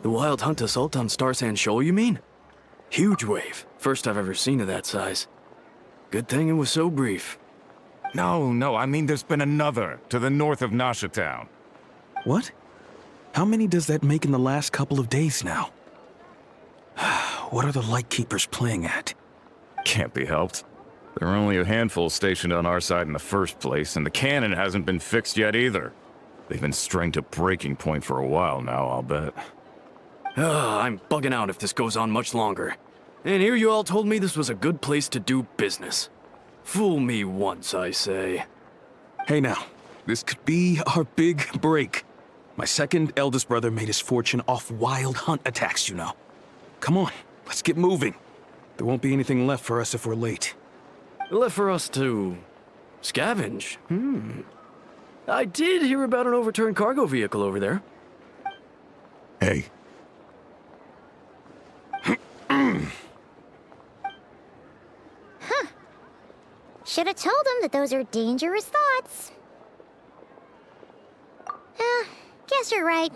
The wild hunt assault on Star Sand Shoal, you mean? Huge wave. First I've ever seen of that size. Good thing it was so brief. No, I mean there's been another, to the north of Nasha Town. What? How many does that make in the last couple of days now? What are the Lightkeepers playing at? Can't be helped. There are only a handful stationed on our side in the first place, and the cannon hasn't been fixed yet either. They've been strained to breaking point for a while now, I'll bet. I'm bugging out if this goes on much longer. And here you all told me this was a good place to do business. Fool me once, I say. Hey now, this could be our big break. My second eldest brother made his fortune off wild hunt attacks, you know. Come on, let's get moving. There won't be anything left for us if we're late. Left for us to scavenge? I did hear about an overturned cargo vehicle over there. Hey. Should have told him that those are dangerous thoughts. Guess you're right.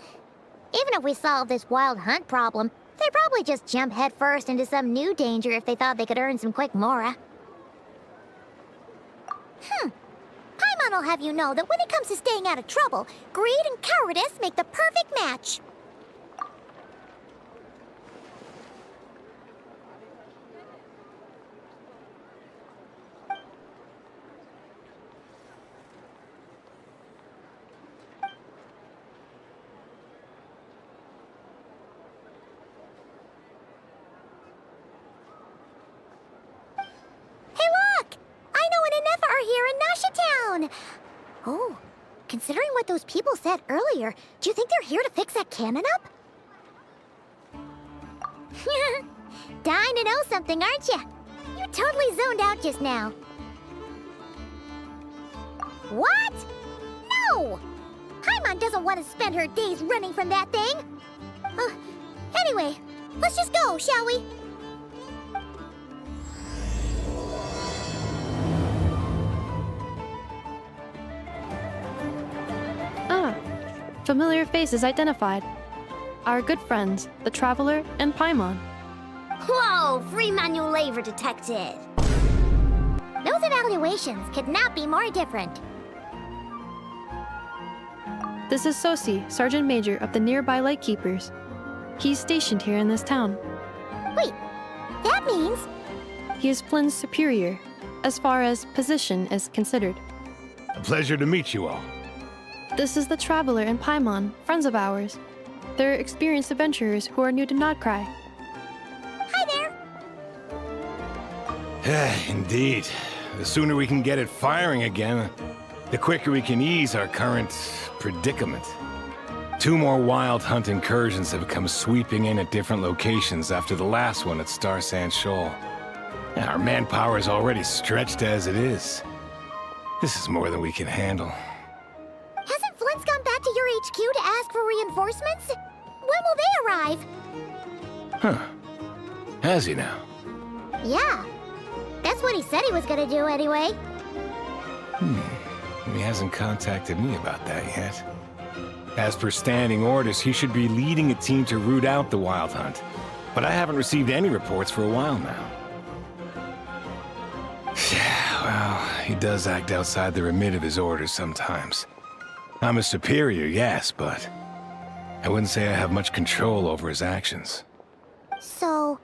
Even if we solve this wild hunt problem, they'd probably just jump headfirst into some new danger if they thought they could earn some quick mora. Paimon will have you know that when it comes to staying out of trouble, greed and cowardice make the perfect match. Oh, considering what those people said earlier, do you think they're here to fix that cannon up? Dying to know something, aren't you? You totally zoned out just now. What? No! Paimon doesn't want to spend her days running from that thing. Anyway, let's just go, shall we? Familiar faces identified. Our good friends, the Traveler and Paimon. Whoa, free manual labor detected. Those evaluations could not be more different. This is Sosi, Sergeant Major of the nearby Lightkeepers. He's stationed here in this town. Wait, that means... He is Flynn's superior, as far as position is considered. A pleasure to meet you all. This is the Traveler and Paimon, friends of ours. They're experienced adventurers who are new to Nod-Krai. Hi there! Indeed. The sooner we can get it firing again, the quicker we can ease our current predicament. 2 more wild hunt incursions have come sweeping in at different locations after the last one at Star Sand Shoal. Our manpower is already stretched as it is. This is more than we can handle. Hasn't Flint's gone back to your HQ to ask for reinforcements? When will they arrive? Huh. Has he now? Yeah. That's what he said he was gonna do anyway. He hasn't contacted me about that yet. As per standing orders, he should be leading a team to root out the wild hunt. But I haven't received any reports for a while now. Yeah, well, he does act outside the remit of his orders sometimes. I'm his superior, yes, but I wouldn't say I have much control over his actions. So,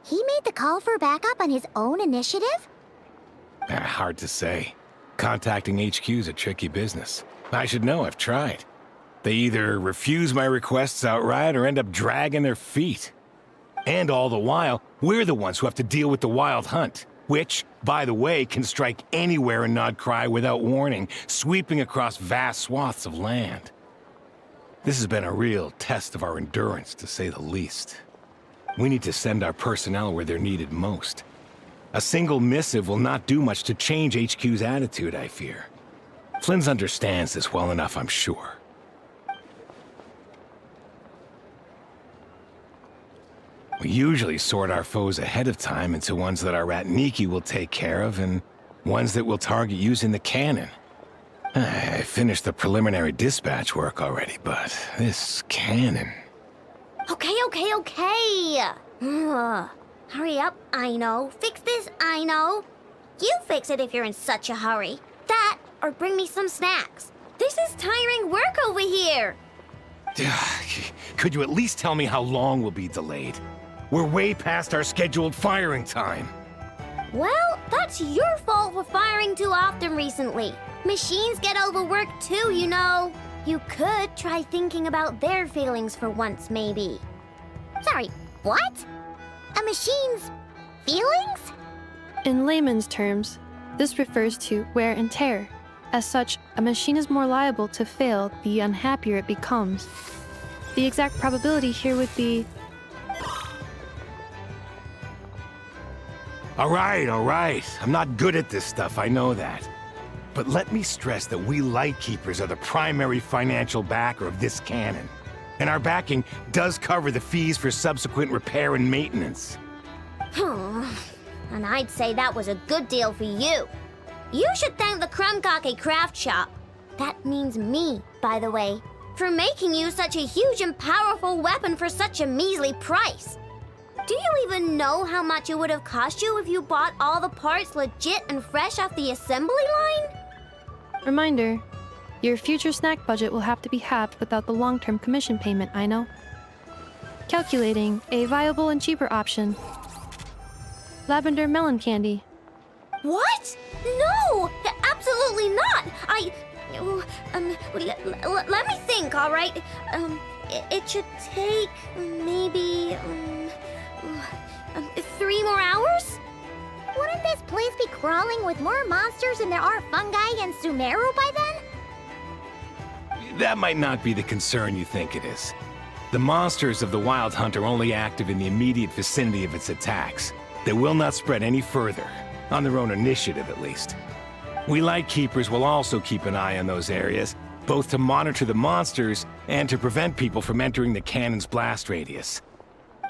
he made the call for backup on his own initiative? Hard to say. Contacting HQ's a tricky business. I should know, I've tried. They either refuse my requests outright or end up dragging their feet. And all the while, we're the ones who have to deal with the wild hunt, which, by the way, can strike anywhere in Nod-Krai without warning, sweeping across vast swaths of land. This has been a real test of our endurance, to say the least. We need to send our personnel where they're needed most. A single missive will not do much to change HQ's attitude, I fear. Flynn's understands this well enough, I'm sure. We usually sort our foes ahead of time into ones that our Ratniki will take care of and ones that we'll target using the cannon. I finished the preliminary dispatch work already, but this cannon... Okay. Hurry up, I know. Fix this, I know. You fix it if you're in such a hurry. That, or bring me some snacks. This is tiring work over here. Could you at least tell me how long we'll be delayed? We're way past our scheduled firing time. Well, that's your fault for firing too often recently. Machines get overworked too, you know. You could try thinking about their feelings for once, maybe. Sorry, what? A machine's feelings? In layman's terms, this refers to wear and tear. As such, a machine is more liable to fail the unhappier it becomes. The exact probability here would be... All right. I'm not good at this stuff, I know that. But let me stress that we Lightkeepers are the primary financial backer of this cannon. And our backing does cover the fees for subsequent repair and maintenance. And I'd say that was a good deal for you. You should thank the Krumkake craft shop. That means me, by the way, for making you such a huge and powerful weapon for such a measly price. Do you even know how much it would have cost you if you bought all the parts legit and fresh off the assembly line? Reminder, your future snack budget will have to be halved without the long-term commission payment, I know. Calculating a viable and cheaper option. Lavender melon candy. What? No! Absolutely not! Let me think, all right? It should take maybe 3 more hours? Wouldn't this place be crawling with more monsters than there are fungi in Sumeru by then? That might not be the concern you think it is. The monsters of the Wild Hunt are only active in the immediate vicinity of its attacks. They will not spread any further, on their own initiative at least. We Lightkeepers will also keep an eye on those areas, both to monitor the monsters and to prevent people from entering the cannon's blast radius.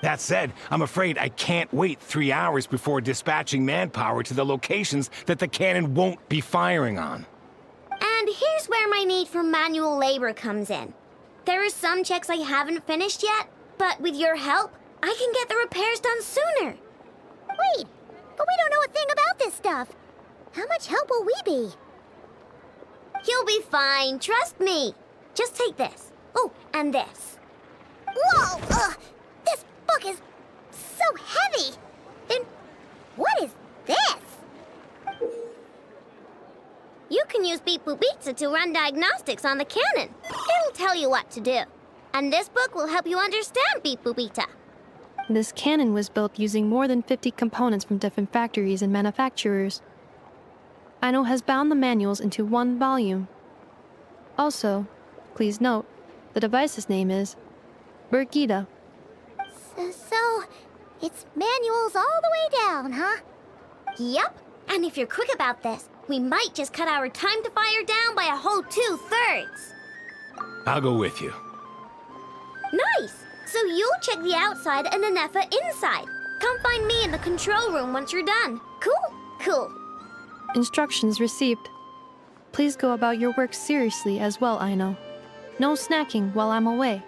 That said, I'm afraid I can't wait 3 hours before dispatching manpower to the locations that the cannon won't be firing on. And here's where my need for manual labor comes in. There are some checks I haven't finished yet, but with your help, I can get the repairs done sooner. Wait, but we don't know a thing about this stuff. How much help will we be? You'll be fine, trust me. Just take this. Oh, and this. Whoa! This book is so heavy. Then what is this? You can use Beep Boop Pizza to run diagnostics on the cannon. It'll tell you what to do. And this book will help you understand Beep Boop Pizza. This cannon was built using more than 50 components from different factories and manufacturers. Aino has bound the manuals into one volume. Also, please note, the device's name is Birgitta. So, it's manuals all the way down, huh? Yep, and if you're quick about this, we might just cut our time to fire down by a whole 2/3. I'll go with you. Nice! So you'll check the outside and the Nefer inside. Come find me in the control room once you're done. Cool. Instructions received. Please go about your work seriously as well, Aino. No snacking while I'm away.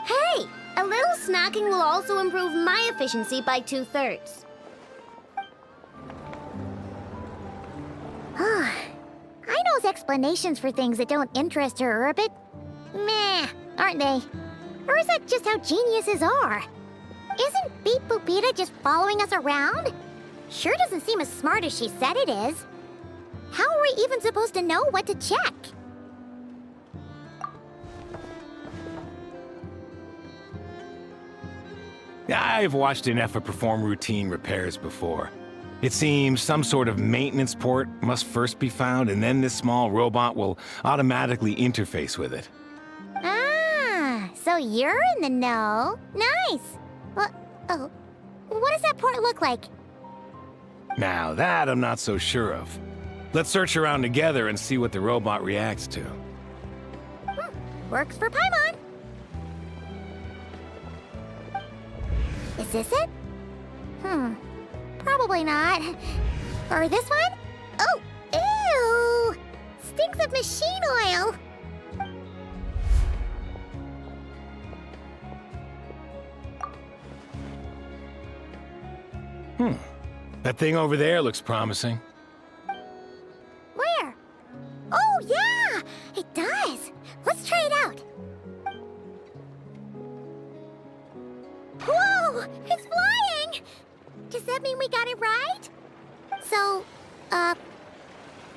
Hey! A little snacking will also improve my efficiency by 2/3. Aino's explanations for things that don't interest her are a bit meh, aren't they? Or is that just how geniuses are? Isn't Beep Boop Pizza just following us around? Sure doesn't seem as smart as she said it is. How are we even supposed to know what to check? I've watched an Nefer perform routine repairs before. It seems some sort of maintenance port must first be found, and then this small robot will automatically interface with it. Ah, so you're in the know. Nice. What does that port look like? Now that I'm not so sure of. Let's search around together and see what the robot reacts to. Works for Paimon. Is this it? Probably not. Or this one? Oh, ew! Stinks of machine oil. That thing over there looks promising. Where? Oh, yeah! It does! Let's try it out. Whoa! It's flying! Does that mean we got it right? So,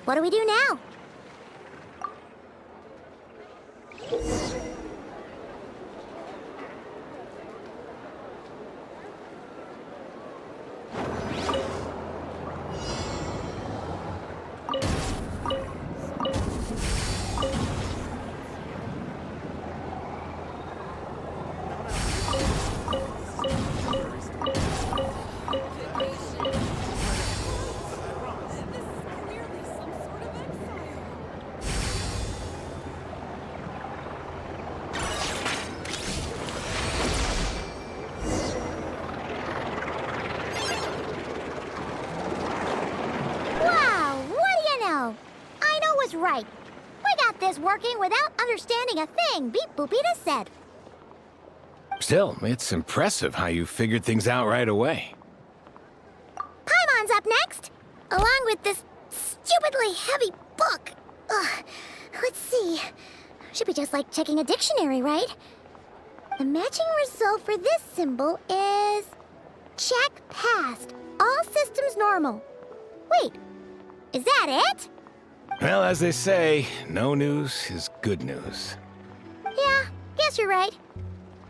what do we do now? Right. We got this working without understanding a thing Beep Boopita said. Still, it's impressive how you figured things out right away. Paimon's up next, along with this stupidly heavy book. Ugh. Let's see. Should be just like checking a dictionary, right? The matching result for this symbol is... check passed. All systems normal. Wait, is that it? Well, as they say, no news is good news. Yeah, guess you're right.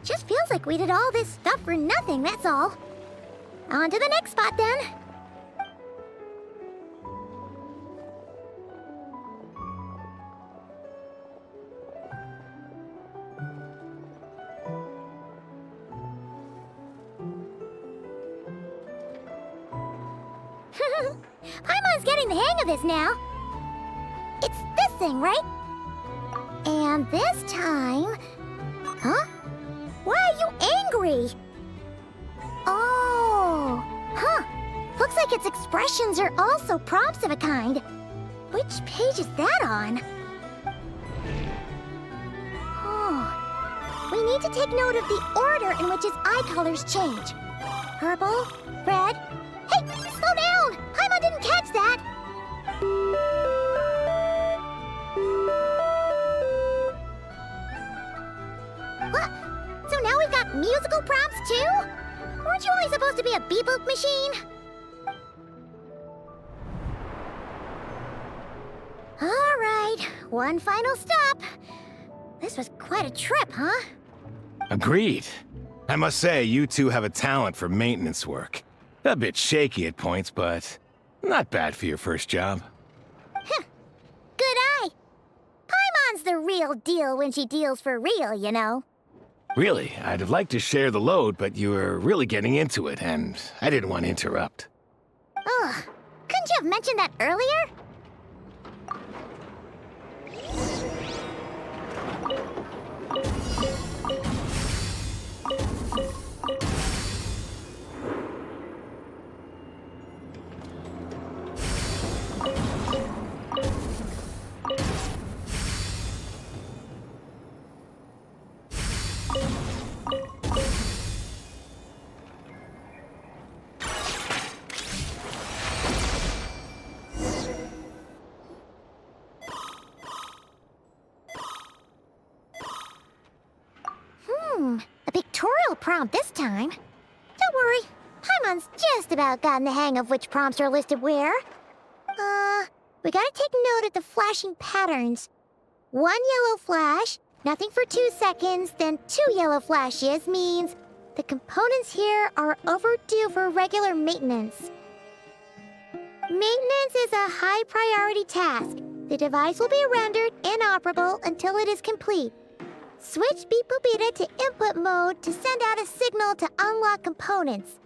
Just feels like we did all this stuff for nothing, that's all. On to the next spot, then. Paimon's getting the hang of this now. It's this thing, right? And this time... Huh? Why are you angry? Oh... Huh. Looks like its expressions are also prompts of a kind. Which page is that on? Oh... We need to take note of the order in which his eye colors change. Purple, red... Hey! Slow down! Paimon didn't catch that! What? So now we've got musical prompts too? Weren't you only supposed to be a beep-boop machine? Alright, one final stop. This was quite a trip, huh? Agreed. I must say, you two have a talent for maintenance work. A bit shaky at points, but not bad for your first job. Heh. Good eye. Paimon's the real deal when she deals for real, you know. Really, I'd have liked to share the load, but you were really getting into it, and I didn't want to interrupt. Ugh. Couldn't you have mentioned that earlier? A pictorial prompt this time. Don't worry, Paimon's just about gotten the hang of which prompts are listed where. We gotta take note of the flashing patterns. 1 yellow flash, nothing for 2 seconds, then 2 yellow flashes means the components here are overdue for regular maintenance. Maintenance is a high priority task. The device will be rendered inoperable until it is complete. Switch Beep Boopita to input mode to send out a signal to unlock components.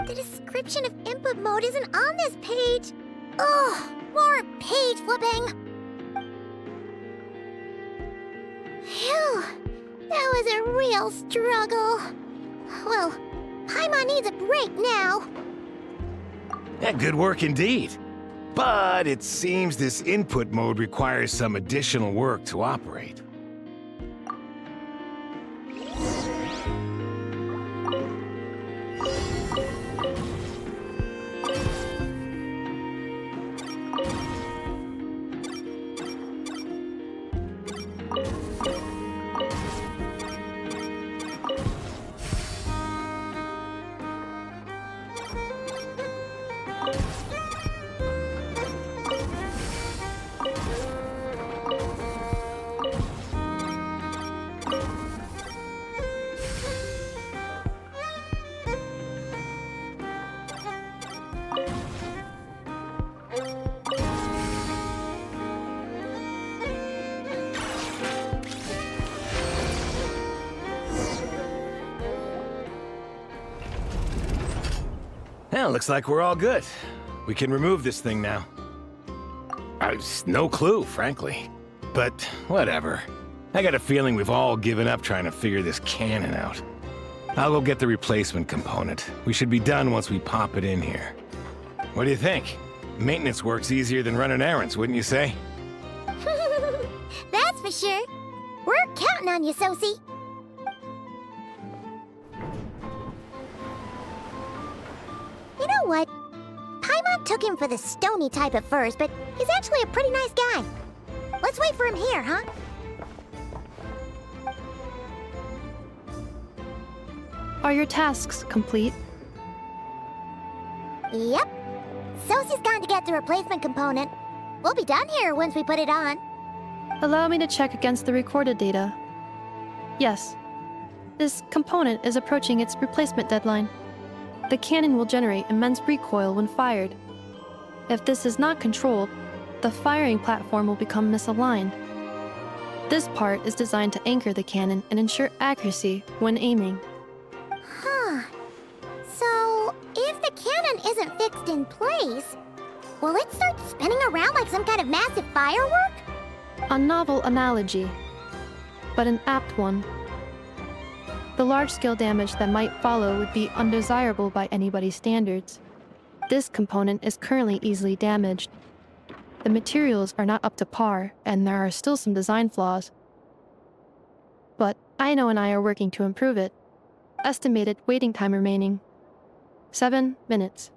The description of input mode isn't on this page. Ugh, more page flipping. Phew, that was a real struggle. Well, Paimon needs a break now. Yeah, good work indeed. But it seems this input mode requires some additional work to operate. Well, looks like we're all good. We can remove this thing now. I've no clue, frankly. But whatever. I got a feeling we've all given up trying to figure this cannon out. I'll go get the replacement component. We should be done once we pop it in here. What do you think? Maintenance work's easier than running errands, wouldn't you say? That's for sure. We're counting on you, Sosie. You know what? Paimon took him for the stony type at first, but he's actually a pretty nice guy. Let's wait for him here, huh? Are your tasks complete? Yep. Sosie's gone to get the replacement component. We'll be done here once we put it on. Allow me to check against the recorded data. Yes. This component is approaching its replacement deadline. The cannon will generate immense recoil when fired. If this is not controlled, the firing platform will become misaligned. This part is designed to anchor the cannon and ensure accuracy when aiming. Huh. So, if the cannon isn't fixed in place, will it start spinning around like some kind of massive firework? A novel analogy, but an apt one. The large-scale damage that might follow would be undesirable by anybody's standards. This component is currently easily damaged. The materials are not up to par, and there are still some design flaws. But Aino and I are working to improve it. Estimated waiting time remaining: 7 minutes.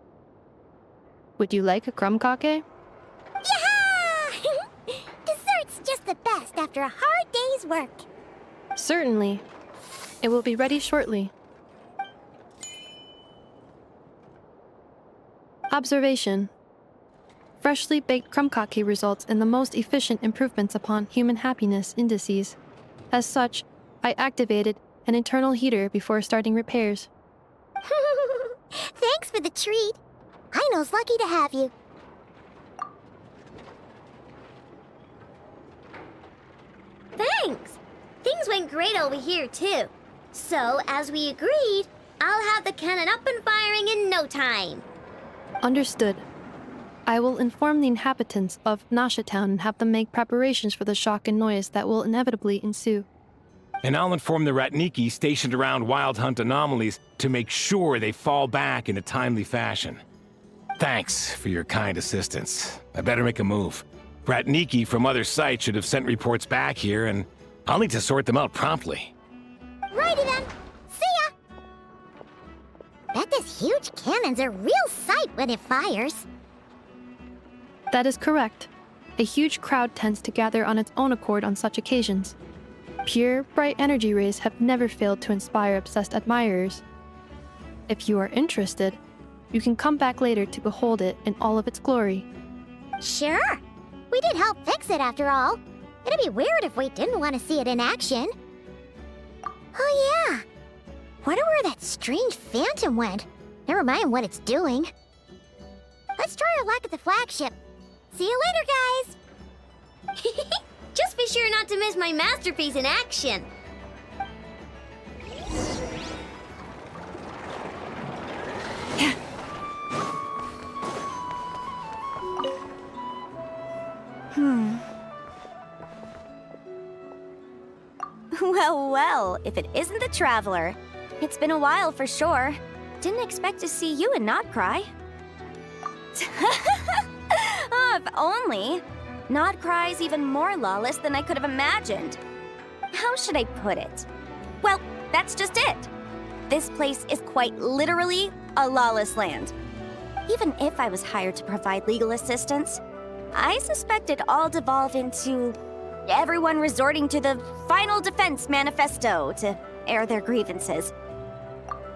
Would you like a crumb-kake? Yeah! Dessert's just the best after a hard day's work. Certainly. It will be ready shortly. Observation. Freshly baked crumb-kake results in the most efficient improvements upon human happiness indices. As such, I activated an internal heater before starting repairs. Thanks for the treat. Aino's lucky to have you. Thanks. Things went great over here, too. So, as we agreed, I'll have the cannon up and firing in no time. Understood. I will inform the inhabitants of Nasha Town and have them make preparations for the shock and noise that will inevitably ensue. And I'll inform the Ratniki stationed around Wild Hunt anomalies to make sure they fall back in a timely fashion. Thanks for your kind assistance. I better make a move. Ratniki from other sites should have sent reports back here, and I'll need to sort them out promptly. Righty then. See ya! Bet this huge cannon's a real sight when it fires. That is correct. A huge crowd tends to gather on its own accord on such occasions. Pure, bright energy rays have never failed to inspire obsessed admirers. If you are interested, you can come back later to behold it in all of its glory. Sure. We did help fix it after all. It'd be weird if we didn't want to see it in action. Oh yeah. Wonder where that strange phantom went. Never mind what it's doing. Let's try our luck at the flagship. See you later, guys! Just be sure not to miss my masterpiece in action. Well, if it isn't the Traveler. It's been a while for sure. Didn't expect to see you in Nod-Krai. Oh, if only. Nod-Krai's even more lawless than I could have imagined. How should I put it? Well, that's just it. This place is quite literally a lawless land. Even if I was hired to provide legal assistance, I suspect it'd all devolve into everyone resorting to the Final Defense Manifesto to air their grievances.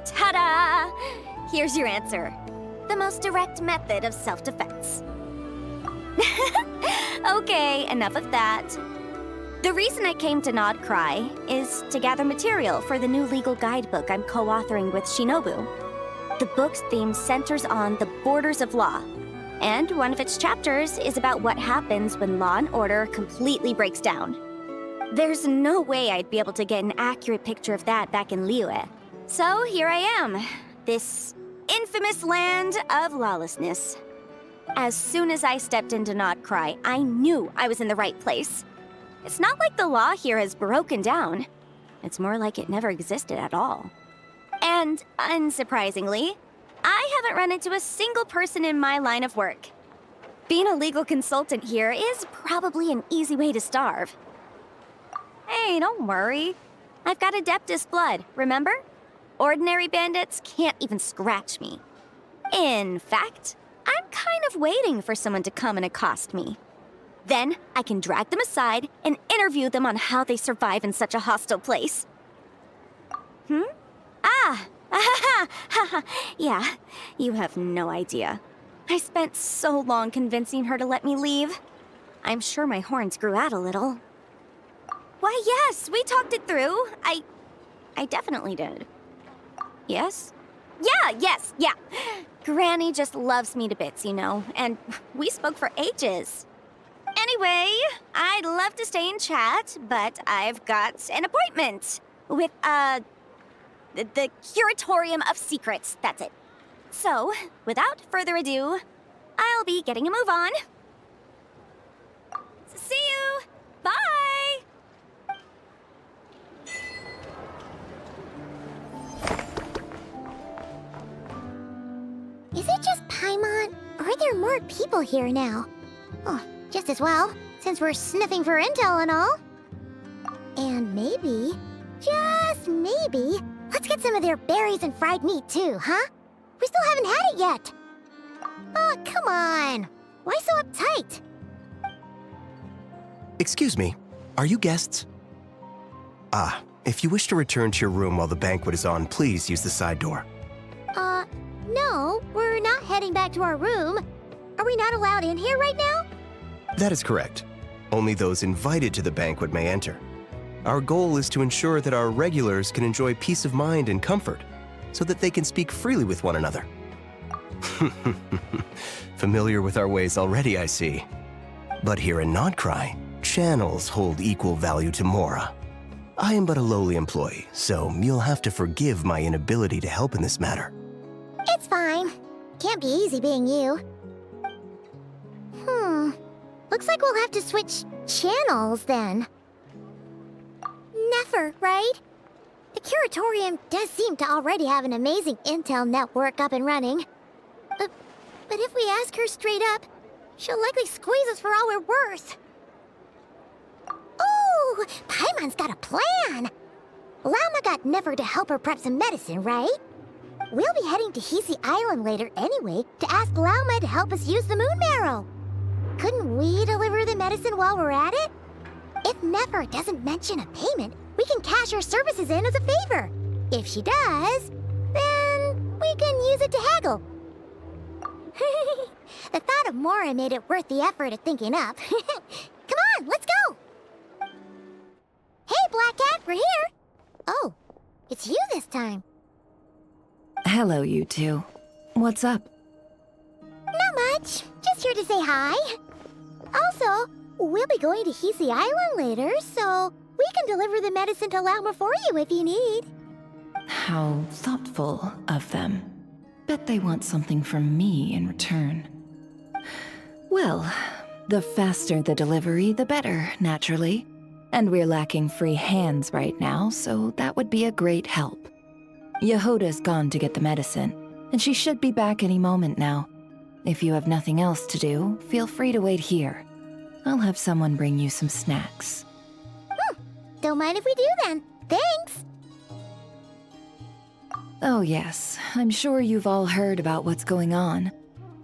Ta-da! Here's your answer. The most direct method of self-defense. Okay, enough of that. The reason I came to Nod-Krai is to gather material for the new legal guidebook I'm co-authoring with Shinobu. The book's theme centers on the borders of law, and one of its chapters is about what happens when law and order completely breaks down. There's no way I'd be able to get an accurate picture of that back in Liyue. So here I am, this infamous land of lawlessness. As soon as I stepped into Nod-Krai, I knew I was in the right place. It's not like the law here has broken down. It's more like it never existed at all. And unsurprisingly, I haven't run into a single person in my line of work. Being a legal consultant here is probably an easy way to starve. Hey, don't worry. I've got Adeptus blood, remember? Ordinary bandits can't even scratch me. In fact, I'm kind of waiting for someone to come and accost me. Then I can drag them aside and interview them on how they survive in such a hostile place. Yeah, you have no idea. I spent so long convincing her to let me leave. I'm sure my horns grew out a little. Why, yes, we talked it through. I definitely did. Yes? Yeah. Granny just loves me to bits, you know, and we spoke for ages. Anyway, I'd love to stay and chat, but I've got an appointment with, the Curatorium of Secrets, that's it. So, without further ado, I'll be getting a move on. See you! Bye! Is it just Paimon, or are there more people here now? Oh, just as well, since we're sniffing for intel and all. And maybe, just maybe, let's get some of their berries and fried meat too, huh? We still haven't had it yet. Oh, come on. Why so uptight? Excuse me, are you guests? If you wish to return to your room while the banquet is on, please use the side door. No, we're not heading back to our room. Are we not allowed in here right now? That is correct. Only those invited to the banquet may enter. Our goal is to ensure that our regulars can enjoy peace of mind and comfort, so that they can speak freely with one another. Familiar with our ways already, I see. But here in Nod-Krai, channels hold equal value to Mora. I am but a lowly employee, so you'll have to forgive my inability to help in this matter. It's fine. Can't be easy being you. Looks like we'll have to switch channels then. Nefer, right? The Curatorium does seem to already have an amazing intel network up and running. But if we ask her straight up, she'll likely squeeze us for all we're worth. Ooh, Paimon's got a plan! Lauma got Nefer to help her prep some medicine, right? We'll be heading to Hisi Island later anyway to ask Lauma to help us use the moon marrow. Couldn't we deliver the medicine while we're at it? If Nefer doesn't mention a payment, we can cash our services in as a favor. If she does, then we can use it to haggle. The thought of Mora made it worth the effort of thinking up. Come on, let's go! Hey, Black Cat, we're here! Oh, it's you this time. Hello, you two. What's up? Not much. Just here to say hi. Also, we'll be going to Hisi Island later, so we can deliver the medicine to Lauma for you if you need. How thoughtful of them. Bet they want something from me in return. Well, the faster the delivery, the better, naturally. And we're lacking free hands right now, so that would be a great help. Yehoda's gone to get the medicine, and she should be back any moment now. If you have nothing else to do, feel free to wait here. I'll have someone bring you some snacks. Don't mind if we do then. Thanks! Oh yes, I'm sure you've all heard about what's going on.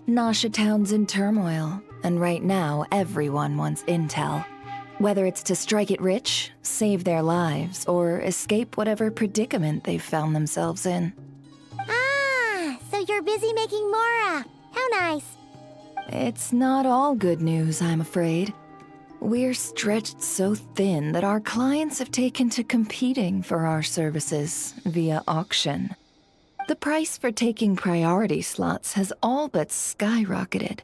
Nasha Town's in turmoil, and right now everyone wants intel. Whether it's to strike it rich, save their lives, or escape whatever predicament they've found themselves in. Ah, so you're busy making Mora. How nice. It's not all good news, I'm afraid. We're stretched so thin that our clients have taken to competing for our services via auction. The price for taking priority slots has all but skyrocketed.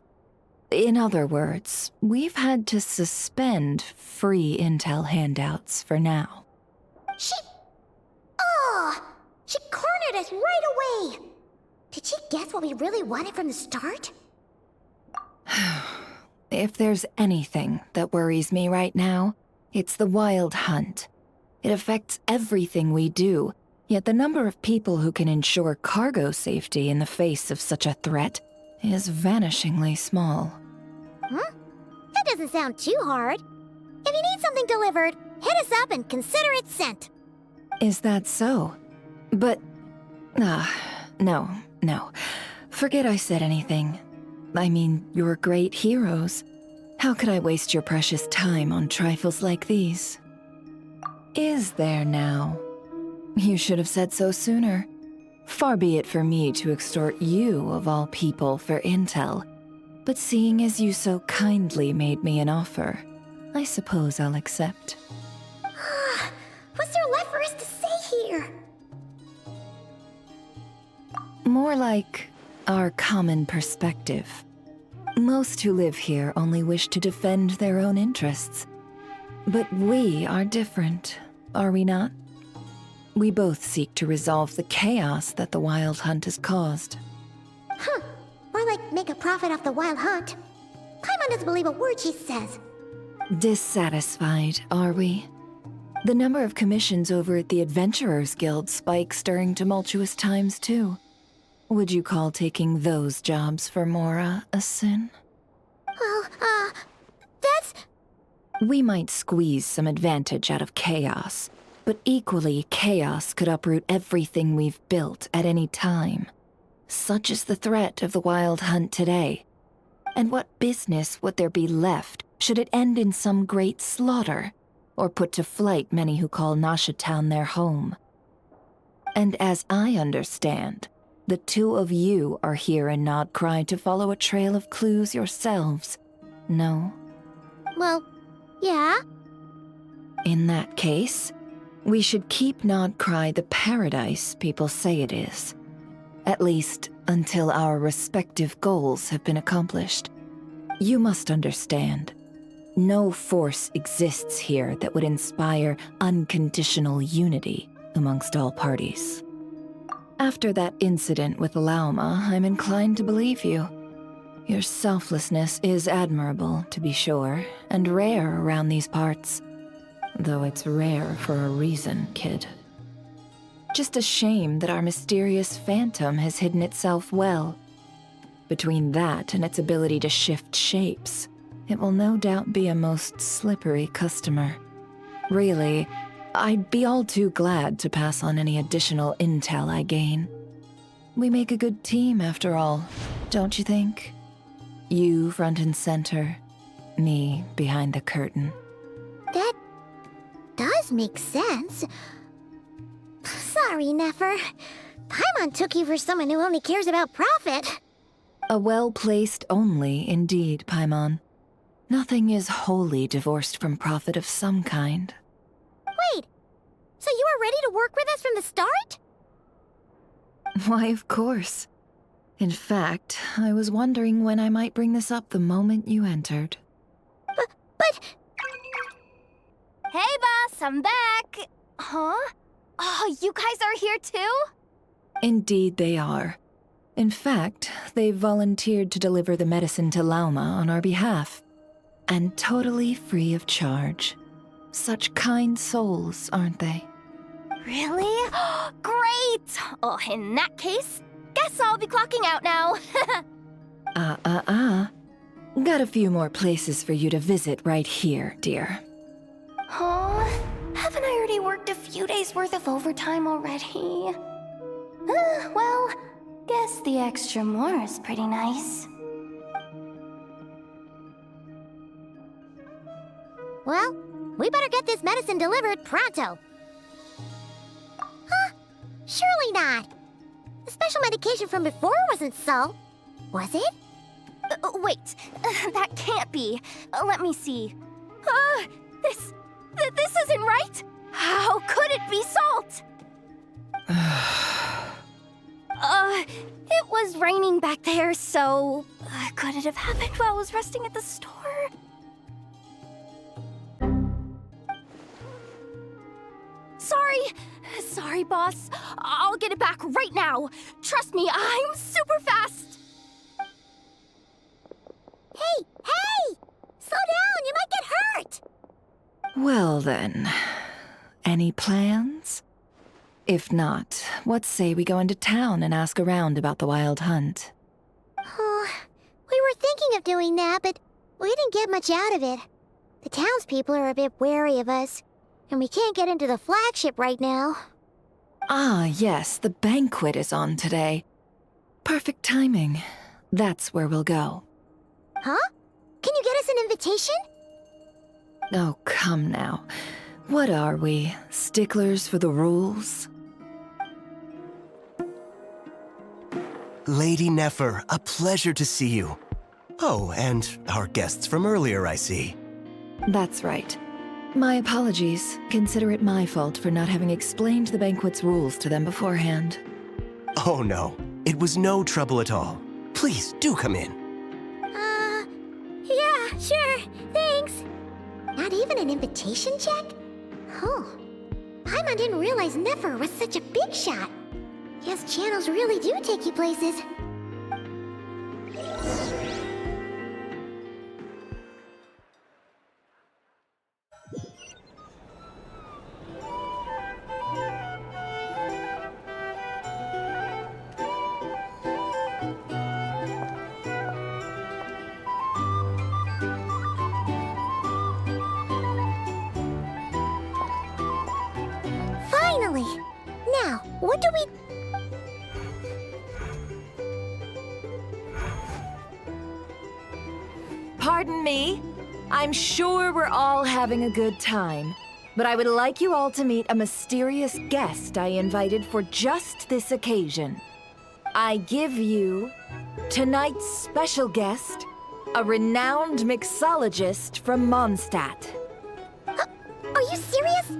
In other words, we've had to suspend free intel handouts for now. She cornered us right away! Did she guess what we really wanted from the start? If there's anything that worries me right now, it's the Wild Hunt. It affects everything we do, yet the number of people who can ensure cargo safety in the face of such a threat is vanishingly small. Huh? That doesn't sound too hard. If you need something delivered, hit us up and consider it sent. Is that so? But... no. Forget I said anything. I mean, you're great heroes. How could I waste your precious time on trifles like these? Is there now? You should have said so sooner. Far be it for me to extort you, of all people, for intel. But seeing as you so kindly made me an offer, I suppose I'll accept. What's there left for us to say here? More like our common perspective. Most who live here only wish to defend their own interests. But we are different, are we not? We both seek to resolve the chaos that the Wild Hunt has caused. Huh. Or like make a profit off the Wild Hunt. Paimon doesn't believe a word she says. Dissatisfied, are we? The number of commissions over at the Adventurers Guild spikes during tumultuous times, too. Would you call taking those jobs for Mora a sin? Well, that's... We might squeeze some advantage out of chaos, but equally, chaos could uproot everything we've built at any time. Such is the threat of the Wild Hunt today. And what business would there be left should it end in some great slaughter, or put to flight many who call Nasha Town their home? And as I understand, the two of you are here in Nod-Krai to follow a trail of clues yourselves, no? Well, yeah. In that case, we should keep Nod-Krai the paradise people say it is. At least, until our respective goals have been accomplished. You must understand, no force exists here that would inspire unconditional unity amongst all parties. After that incident with Lauma, I'm inclined to believe you. Your selflessness is admirable, to be sure, and rare around these parts. Though it's rare for a reason, kid. Just a shame that our mysterious phantom has hidden itself well. Between that and its ability to shift shapes, it will no doubt be a most slippery customer. Really, I'd be all too glad to pass on any additional intel I gain. We make a good team, after all, don't you think? You front and center, me behind the curtain. That does make sense. Sorry, Nefer. Paimon took you for someone who only cares about profit. A well-placed only, indeed, Paimon. Nothing is wholly divorced from profit of some kind. Wait, so you were ready to work with us from the start? Why, of course. In fact, I was wondering when I might bring this up the moment you entered. But... Hey, boss, I'm back! Huh? Oh, you guys are here too? Indeed they are. In fact, they've volunteered to deliver the medicine to Lauma on our behalf. And totally free of charge. Such kind souls, aren't they? Really? Great! Oh, in that case, guess I'll be clocking out now. Got a few more places for you to visit right here, dear. Huh? Haven't I already worked a few days' worth of overtime already? Well, guess the extra more is pretty nice. Well, we better get this medicine delivered pronto. Huh? Surely not. The special medication from before wasn't so. Was it? Wait, that can't be. Let me see. This isn't right. How could it be salt? It was raining back there, so could it have happened while I was resting at the store? Sorry, Sorry, boss. I'll get it back right now. Trust me, I'm super fast. Hey! Slow down, you might get hurt! Well then, any plans? If not, what say we go into town and ask around about the wild hunt? Oh, we were thinking of doing that, but we didn't get much out of it. The townspeople are a bit wary of us, and we can't get into the flagship right now. Ah, yes, the banquet is on today. Perfect timing. That's where we'll go. Huh? Can you get us an invitation? Oh, come now. What are we, sticklers for the rules? Lady Nefer, a pleasure to see you. Oh, and our guests from earlier, I see. That's right. My apologies. Consider it my fault for not having explained the banquet's rules to them beforehand. Oh no, it was no trouble at all. Please, do come in. Yeah, sure, thanks. Not even an invitation check? Oh, Paimon didn't realize Nefer was such a big shot. Guess channels really do take you places. Finally! Now, what do we... Pardon me. I'm sure we're all having a good time, but I would like you all to meet a mysterious guest I invited for just this occasion. I give you tonight's special guest, a renowned mixologist from Mondstadt. Are you serious?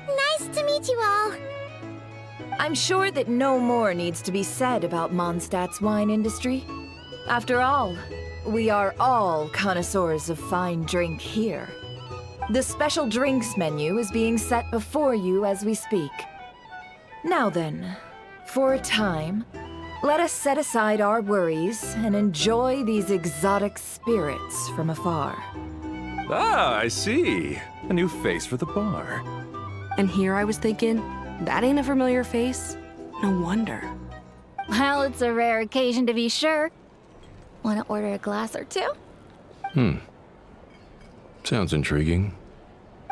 Nice to meet you all. I'm sure that no more needs to be said about Mondstadt's wine industry. After all, we are all connoisseurs of fine drink here. The special drinks menu is being set before you as we speak. Now then, for a time, let us set aside our worries and enjoy these exotic spirits from afar. Ah, I see. A new face for the bar. And here I was thinking, that ain't a familiar face. No wonder. Well, it's a rare occasion to be sure. Want to order a glass or two? Sounds intriguing.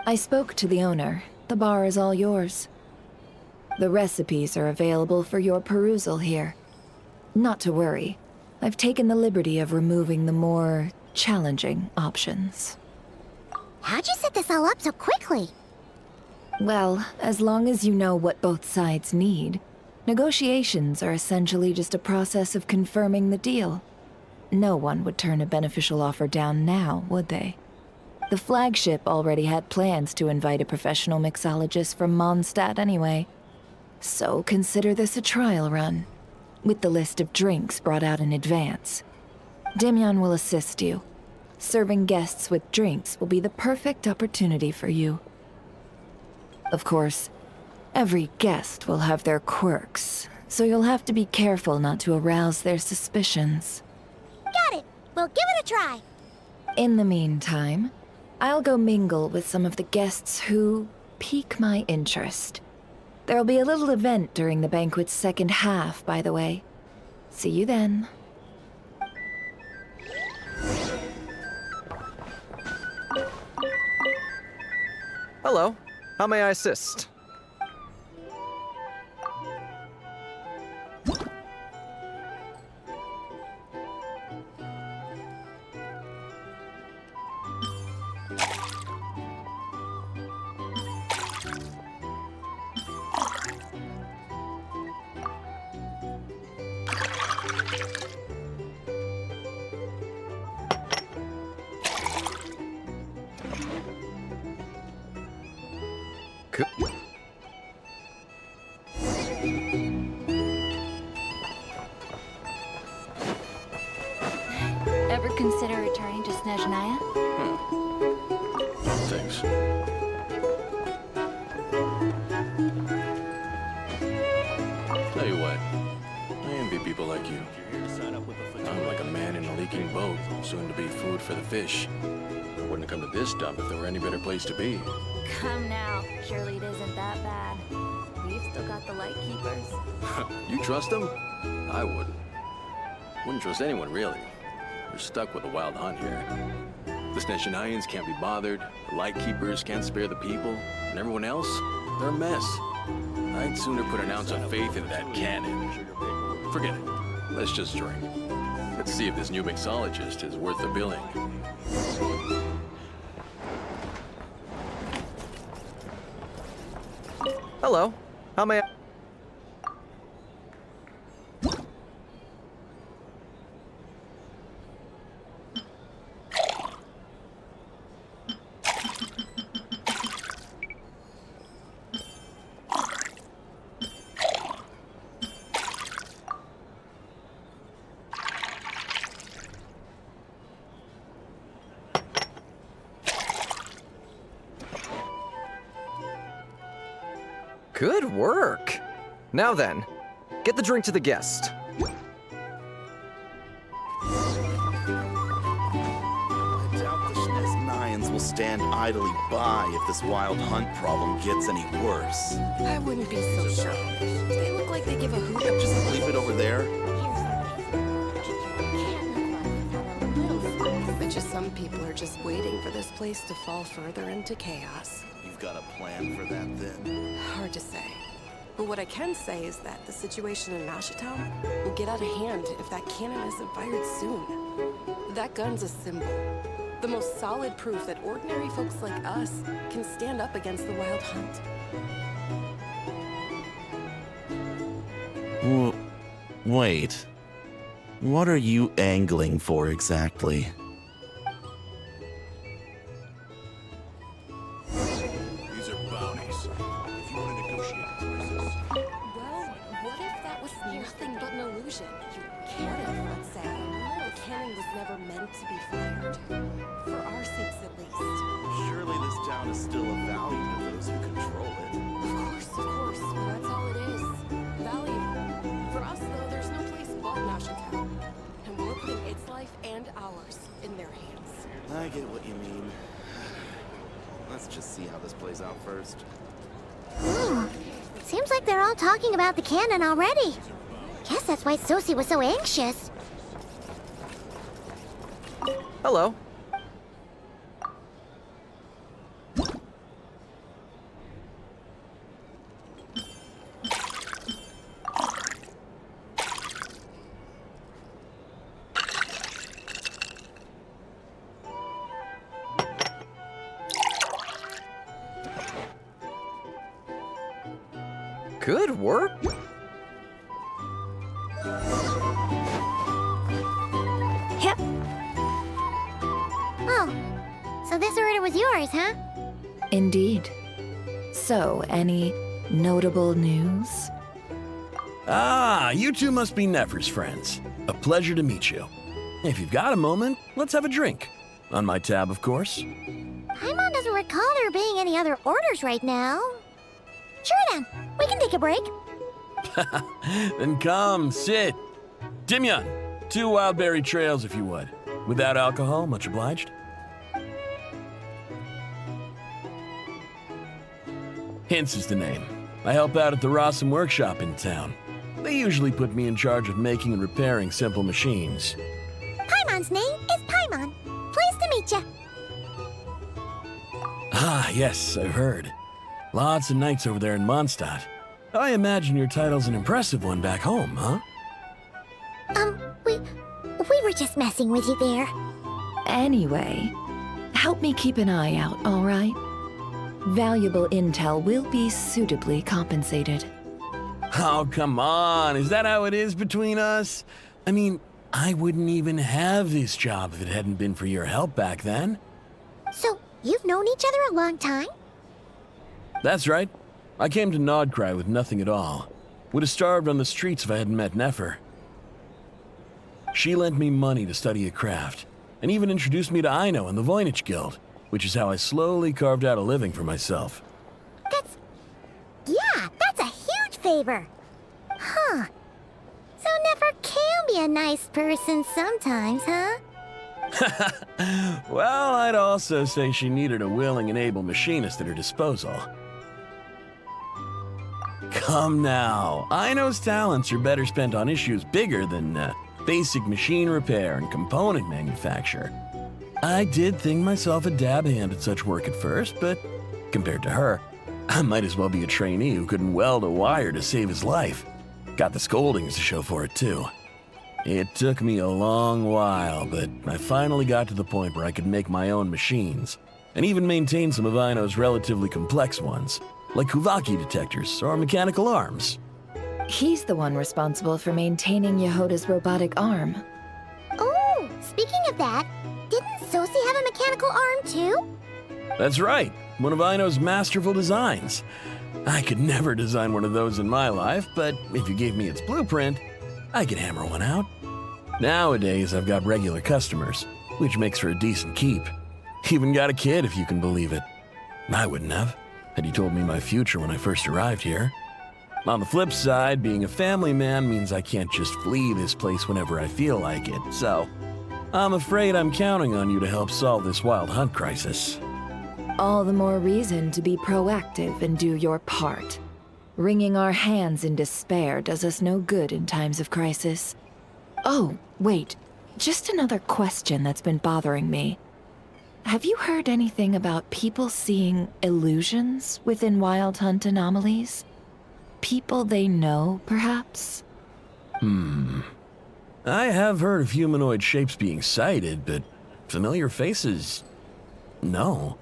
I spoke to the owner. The bar is all yours. The recipes are available for your perusal here. Not to worry. I've taken the liberty of removing the more challenging options. How'd you set this all up so quickly? Well, as long as you know what both sides need, negotiations are essentially just a process of confirming the deal. No one would turn a beneficial offer down now, would they? The flagship already had plans to invite a professional mixologist from Mondstadt anyway. So consider this a trial run, with the list of drinks brought out in advance. Demyon will assist you. Serving guests with drinks will be the perfect opportunity for you. Of course, every guest will have their quirks, so you'll have to be careful not to arouse their suspicions. Got it. We'll give it a try. In the meantime, I'll go mingle with some of the guests who pique my interest. There'll be a little event during the banquet's second half, by the way. See you then. Hello. How may I assist? Ever consider returning to Snezhnaya? things. Tell you what, I envy people like you. I'm like a man in a leaking boat, soon to be food for the fish. I wouldn't have come to this dump if there were any better place to be. Come now. Surely it isn't that bad. We've still got the light keepers. You trust them? I wouldn't. Wouldn't trust anyone, really. We're stuck with a wild hunt here. The Sneshanians can't be bothered, the Lightkeepers can't spare the people, and everyone else, they're a mess. I'd sooner put an ounce of faith in that cannon. Forget it. Let's just drink. Let's see if this new mixologist is worth the billing. Hello. How may I... Good work. Now then, get the drink to the guest. I doubt the Sneznians will stand idly by if this wild hunt problem gets any worse. I wouldn't be so sure. They look like they give a hoot. Just leave it over there. But just some people are just waiting for this place to fall further into chaos. You've got a plan for that then? Hard to say. But what I can say is that the situation in Nashitown will get out of hand if that cannon isn't fired soon. That gun's a symbol. The most solid proof that ordinary folks like us can stand up against the wild hunt. Wait. What are you angling for exactly? These are bounties. If you want to negotiate prices. Well, what if that was nothing but an illusion? Your cannon, let's say. The cannon was never meant to be fired. For our sakes, at least. Surely this town is still of value to those who control it. Of course. That's all it is. Value. For us, though, there's no place but Nashitown. And we're putting its life and ours in their hands. I get what you mean. Let's just see how this plays out first. Ooh, seems like they're all talking about the cannon already. Guess that's why Sosie was so anxious. Hello. Good work. Yep. Oh, so this order was yours, huh? Indeed. So, any notable news? Ah, you two must be Nefer's friends. A pleasure to meet you. If you've got a moment, let's have a drink. On my tab, of course. Paimon doesn't recall there being any other orders right now. Sure then, we can take a break. Then come, sit. Dimyon, 2 wildberry trails if you would. Without alcohol, much obliged. Hints is the name. I help out at the Rossum workshop in town. They usually put me in charge of making and repairing simple machines. Paimon's name is Paimon. Pleased to meet ya. Ah, yes, I've heard. Lots of nights over there in Mondstadt. I imagine your title's an impressive one back home, huh? We were just messing with you there. Anyway, help me keep an eye out, all right? Valuable intel will be suitably compensated. Oh, come on. Is that how it is between us? I mean, I wouldn't even have this job if it hadn't been for your help back then. So, you've known each other a long time? That's right. I came to Nod-Krai with nothing at all. Would have starved on the streets if I hadn't met Nefer. She lent me money to study a craft, and even introduced me to Aino and the Voynich Guild. which is how I slowly carved out a living for myself. Yeah, that's a huge favor. Huh. So Nefer can be a nice person sometimes, huh? Well, I'd also say she needed a willing and able machinist at her disposal. Come now, Aino's talents are better spent on issues bigger than basic machine repair and component manufacture. I did think myself a dab hand at such work at first, but compared to her, I might as well be a trainee who couldn't weld a wire to save his life. Got the scoldings to show for it, too. It took me a long while, but I finally got to the point where I could make my own machines, and even maintain some of Aino's relatively complex ones, like Kuvaki detectors or mechanical arms. He's the one responsible for maintaining Yehoda's robotic arm. Oh, speaking of that, didn't Sosi have a mechanical arm too? That's right, one of Aino's masterful designs. I could never design one of those in my life, but if you gave me its blueprint, I could hammer one out. Nowadays, I've got regular customers, which makes for a decent keep. Even got a kid, if you can believe it. I wouldn't have, had you told me my future when I first arrived here. On the flip side, being a family man means I can't just flee this place whenever I feel like it, so I'm afraid I'm counting on you to help solve this wild hunt crisis. All the more reason to be proactive and do your part. Wringing our hands in despair does us no good in times of crisis. Oh, wait. Just another question that's been bothering me. Have you heard anything about people seeing illusions within Wild Hunt anomalies? People they know, perhaps? I have heard of humanoid shapes being sighted, but familiar faces? No.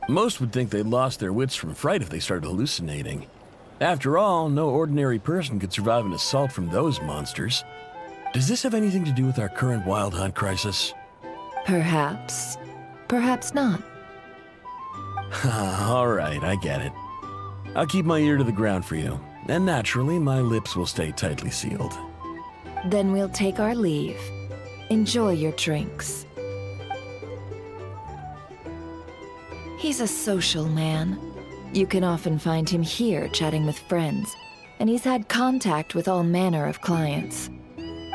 Most would think they'd lost their wits from fright if they started hallucinating. After all, no ordinary person could survive an assault from those monsters. Does this have anything to do with our current Wild Hunt crisis? Perhaps. Perhaps not. All right, I get it. I'll keep my ear to the ground for you, and naturally, my lips will stay tightly sealed. Then we'll take our leave. Enjoy your drinks. He's a social man. You can often find him here chatting with friends, and he's had contact with all manner of clients.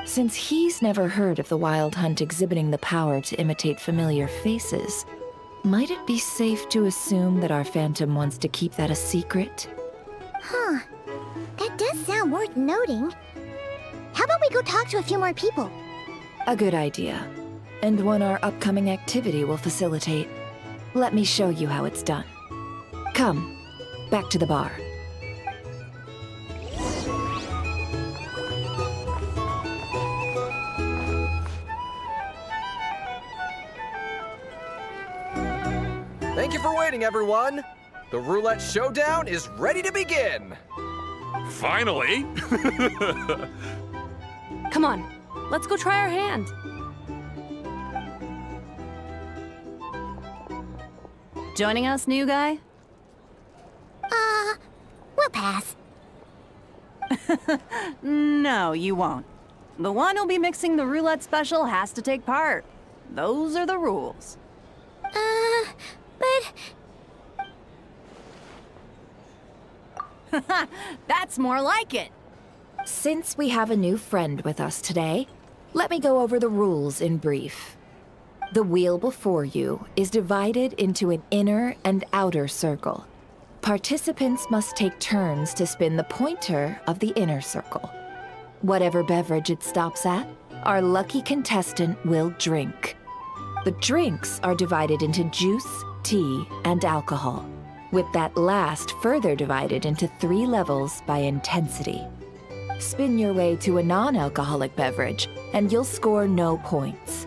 Since he's never heard of the Wild Hunt exhibiting the power to imitate familiar faces, might it be safe to assume that our Phantom wants to keep that a secret? Huh. That does sound worth noting. How about we go talk to a few more people? A good idea, and one our upcoming activity will facilitate. Let me show you how it's done. Come, back to the bar. Thank you for waiting, everyone. The roulette showdown is ready to begin. Finally! Come on, let's go try our hand. Joining us, new guy? We'll pass. No, you won't. The one who'll be mixing the roulette special has to take part. Those are the rules. But... That's more like it. Since we have a new friend with us today, let me go over the rules in brief. The wheel before you is divided into an inner and outer circle. Participants must take turns to spin the pointer of the inner circle. Whatever beverage it stops at, our lucky contestant will drink. The drinks are divided into juice, tea, and alcohol, with that last further divided into 3 levels by intensity. Spin your way to a non-alcoholic beverage, and you'll score no points.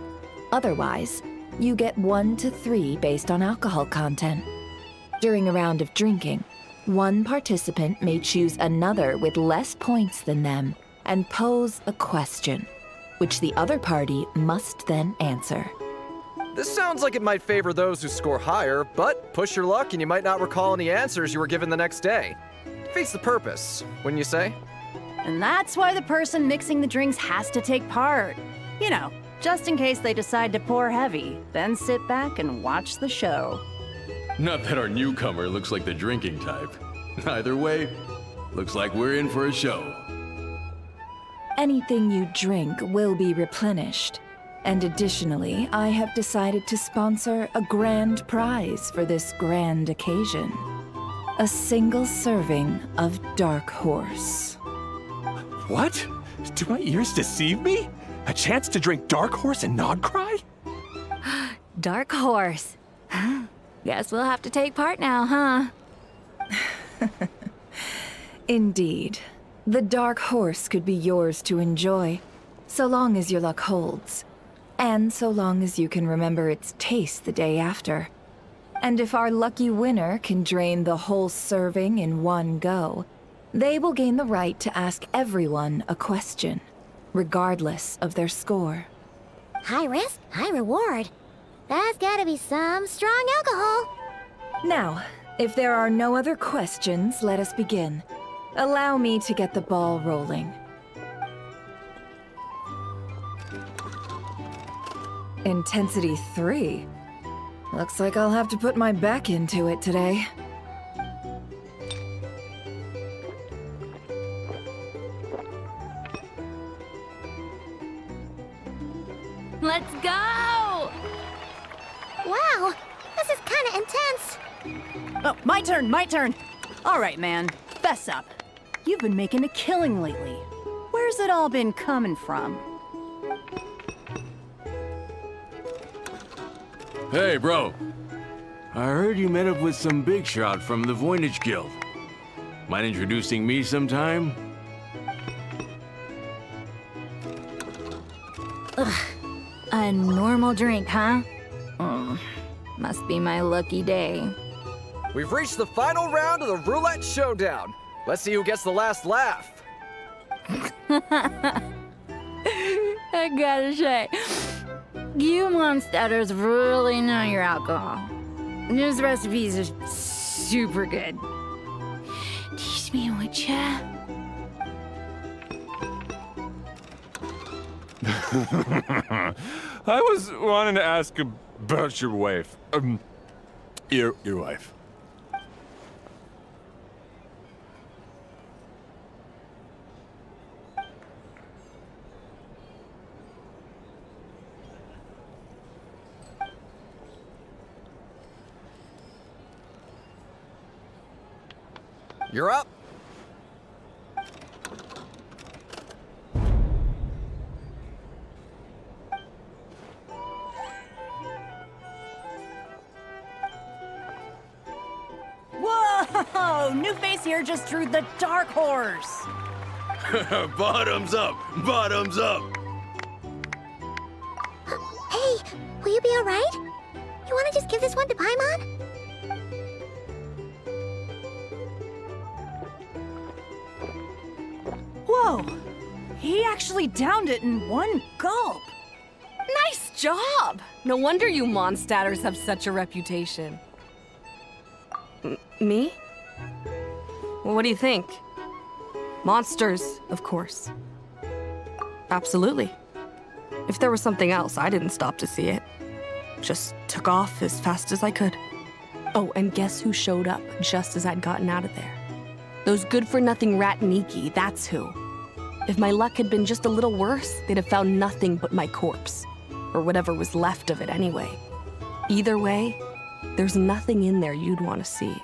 Otherwise, you get 1 to 3 based on alcohol content. During a round of drinking, one participant may choose another with less points than them and pose a question, which the other party must then answer. This sounds like it might favor those who score higher, but push your luck and you might not recall any answers you were given the next day. Defeats the purpose, wouldn't you say? And that's why the person mixing the drinks has to take part. You know, just in case they decide to pour heavy, then sit back and watch the show. Not that our newcomer looks like the drinking type. Either way, looks like we're in for a show. Anything you drink will be replenished. And additionally, I have decided to sponsor a grand prize for this grand occasion. A single serving of Dark Horse. What? Do my ears deceive me? A chance to drink Dark Horse and Nod-Krai? Dark Horse. Guess we'll have to take part now, huh? Indeed. The Dark Horse could be yours to enjoy, so long as your luck holds. And so long as you can remember its taste the day after. And if our lucky winner can drain the whole serving in one go, they will gain the right to ask everyone a question, regardless of their score. High risk, high reward. That's gotta be some strong alcohol. Now, if there are no other questions, let us begin. Allow me to get the ball rolling. Intensity 3. Looks like I'll have to put my back into it today. Let's go! Wow, this is kinda intense. Oh, my turn! All right, man, fess up. You've been making a killing lately. Where's it all been coming from? Hey, bro. I heard you met up with some big shot from the Voynich Guild. Mind introducing me sometime? Ugh. A normal drink, huh? Must be my lucky day. We've reached the final round of the roulette showdown. Let's see who gets the last laugh. I gotta say, you Mondstadters really know your alcohol. These recipes are super good. Teach me, would ya? I was wanting to ask about your wife. Your wife. You're up. Whoa! New face here just drew the Dark Horse. Bottoms up! Bottoms up! Hey, will you be alright? You wanna just give this one to Paimon? Whoa! He actually downed it in one gulp. Nice job! No wonder you Mondstadters have such a reputation. Me? Well, what do you think? Monsters, of course. Absolutely. If there was something else, I didn't stop to see it. Just took off as fast as I could. Oh, and guess who showed up just as I'd gotten out of there? Those good-for-nothing Ratniki, that's who. If my luck had been just a little worse, they'd have found nothing but my corpse. Or whatever was left of it anyway. Either way, there's nothing in there you'd want to see.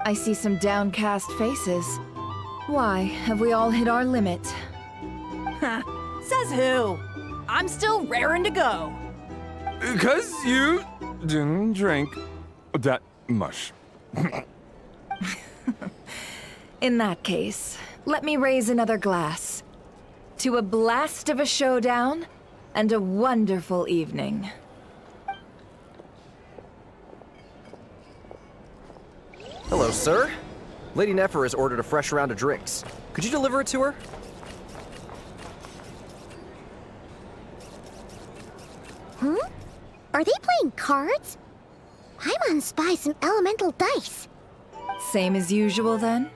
I see some downcast faces. Why, have we all hit our limit? Says who? I'm still raring to go. 'Cause you didn't drink that much. In that case, let me raise another glass. To a blast of a showdown and a wonderful evening. Hello, sir. Lady Nefer has ordered a fresh round of drinks. Could you deliver it to her? Huh? Are they playing cards? Paimon spies some elemental dice. Same as usual, then?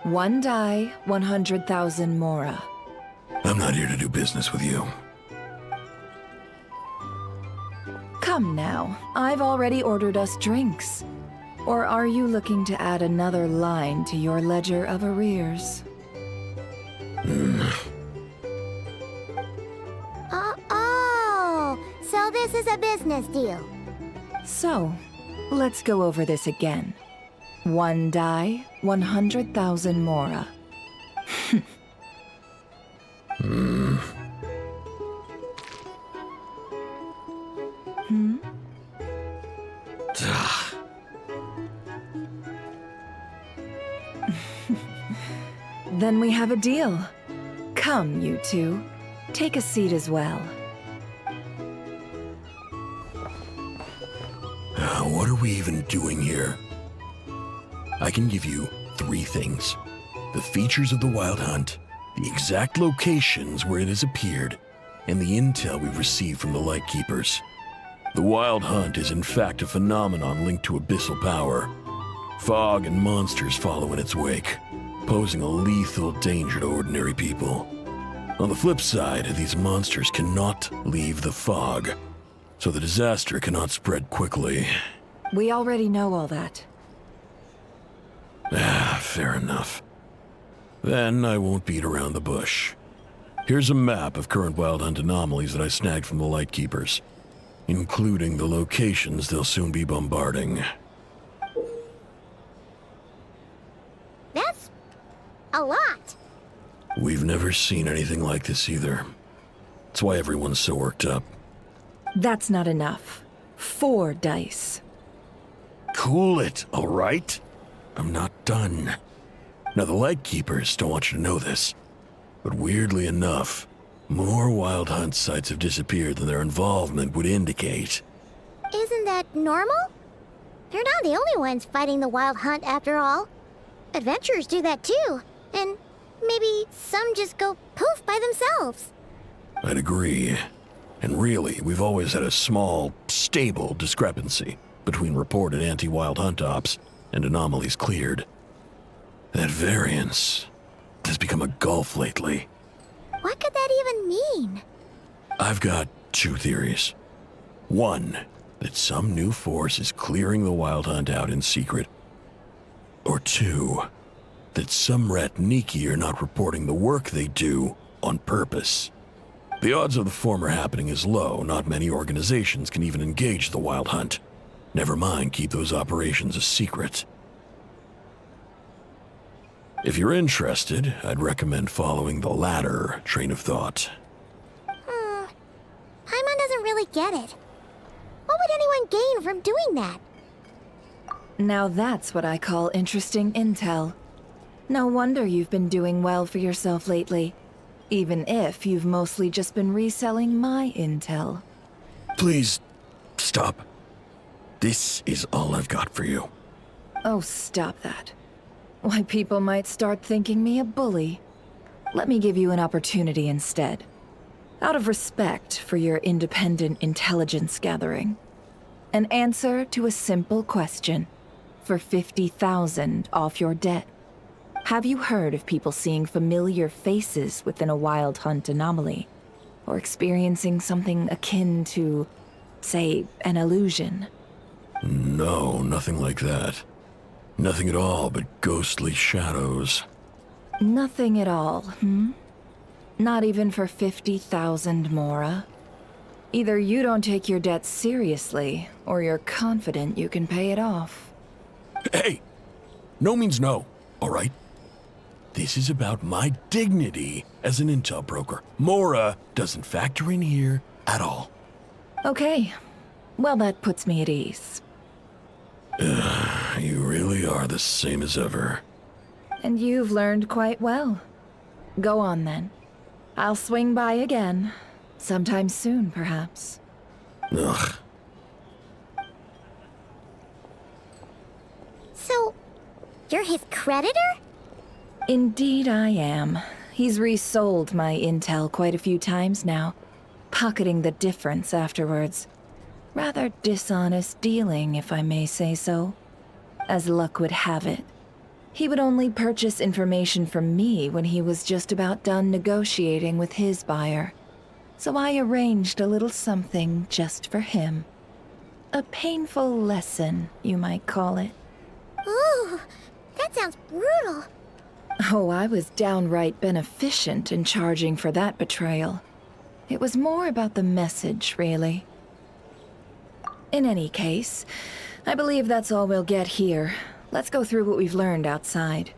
1 die, 100,000 mora. I'm not here to do business with you. Come now, I've already ordered us drinks. Or are you looking to add another line to your ledger of arrears? Oh, so this is a business deal. So, let's go over this again. 1 die, 100,000 mora. Then we have a deal. Come, you two. Take a seat as well. What are we even doing here? I can give you 3 things. The features of the Wild Hunt, the exact locations where it has appeared, and the intel we've received from the Lightkeepers. The Wild Hunt is in fact a phenomenon linked to abyssal power. Fog and monsters follow in its wake, posing a lethal danger to ordinary people. On the flip side, these monsters cannot leave the fog, so the disaster cannot spread quickly. We already know all that. Fair enough. Then I won't beat around the bush. Here's a map of current Wild Hunt anomalies that I snagged from the Lightkeepers, including the locations they'll soon be bombarding. That's a lot. We've never seen anything like this either. That's why everyone's so worked up. That's not enough. 4 dice. Cool it, all right? I'm not done. Now, the Lightkeepers don't want you to know this, but weirdly enough, more Wild Hunt sites have disappeared than their involvement would indicate. Isn't that normal? They're not the only ones fighting the Wild Hunt after all. Adventurers do that too, and maybe some just go poof by themselves. I'd agree. And really, we've always had a small, stable discrepancy between reported anti-Wild Hunt ops and anomalies cleared. That variance has become a gulf lately. What could that even mean? I've got 2 theories. 1, that some new force is clearing the Wild Hunt out in secret. Or 2, that some Ratniki are not reporting the work they do on purpose. The odds of the former happening is low. Not many organizations can even engage the Wild Hunt. Never mind keep those operations a secret. If you're interested, I'd recommend following the latter train of thought. Paimon doesn't really get it. What would anyone gain from doing that? Now that's what I call interesting intel. No wonder you've been doing well for yourself lately. Even if you've mostly just been reselling my intel. Please, stop. This is all I've got for you. Oh, stop that. Why, people might start thinking me a bully. Let me give you an opportunity instead. Out of respect for your independent intelligence gathering. An answer to a simple question for 50,000 off your debt. Have you heard of people seeing familiar faces within a Wild Hunt anomaly? Or experiencing something akin to, say, an illusion? No, nothing like that. Nothing at all but ghostly shadows. Nothing at all, Not even for 50,000 mora? Either you don't take your debt seriously, or you're confident you can pay it off. Hey! No means no, all right? This is about my dignity as an intel broker. Mora doesn't factor in here at all. Okay. Well, that puts me at ease. You really are the same as ever. And you've learned quite well. Go on, then. I'll swing by again. Sometime soon, perhaps. Ugh. So, you're his creditor? Indeed I am. He's resold my intel quite a few times now, pocketing the difference afterwards. Rather dishonest dealing, if I may say so. As luck would have it, He would only purchase information from me when he was just about done negotiating with his buyer. So I arranged a little something just for him. A painful lesson, you might call it. Ooh, that sounds brutal. Oh, I was downright beneficent in charging for that betrayal. It was more about the message, really. In any case, I believe that's all we'll get here. Let's go through what we've learned outside.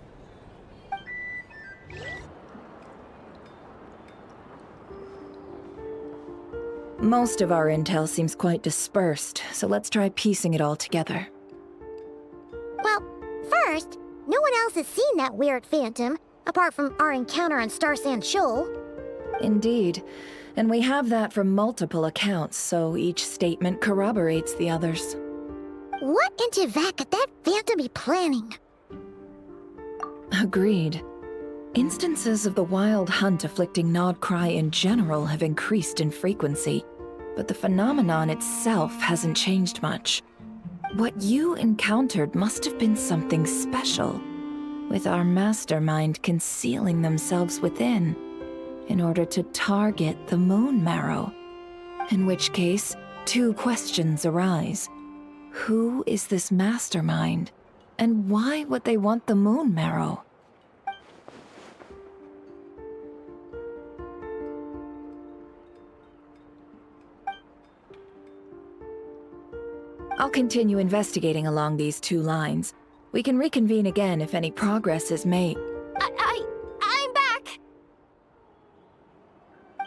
Most of our intel seems quite dispersed, so let's try piecing it all together. Well, first, no one else has seen that weird phantom, apart from our encounter on Star Sand Shoal. Indeed. And we have that from multiple accounts, so each statement corroborates the others. What in Teyvat could that phantom be planning? Agreed. Instances of the wild hunt afflicting Nod-Krai in general have increased in frequency, but the phenomenon itself hasn't changed much. What you encountered must have been something special, with our mastermind concealing themselves within, in order to target the Moon Marrow. In which case, two questions arise. Who is this mastermind? And why would they want the Moon Marrow? I'll continue investigating along these two lines. We can reconvene again if any progress is made. I'm back!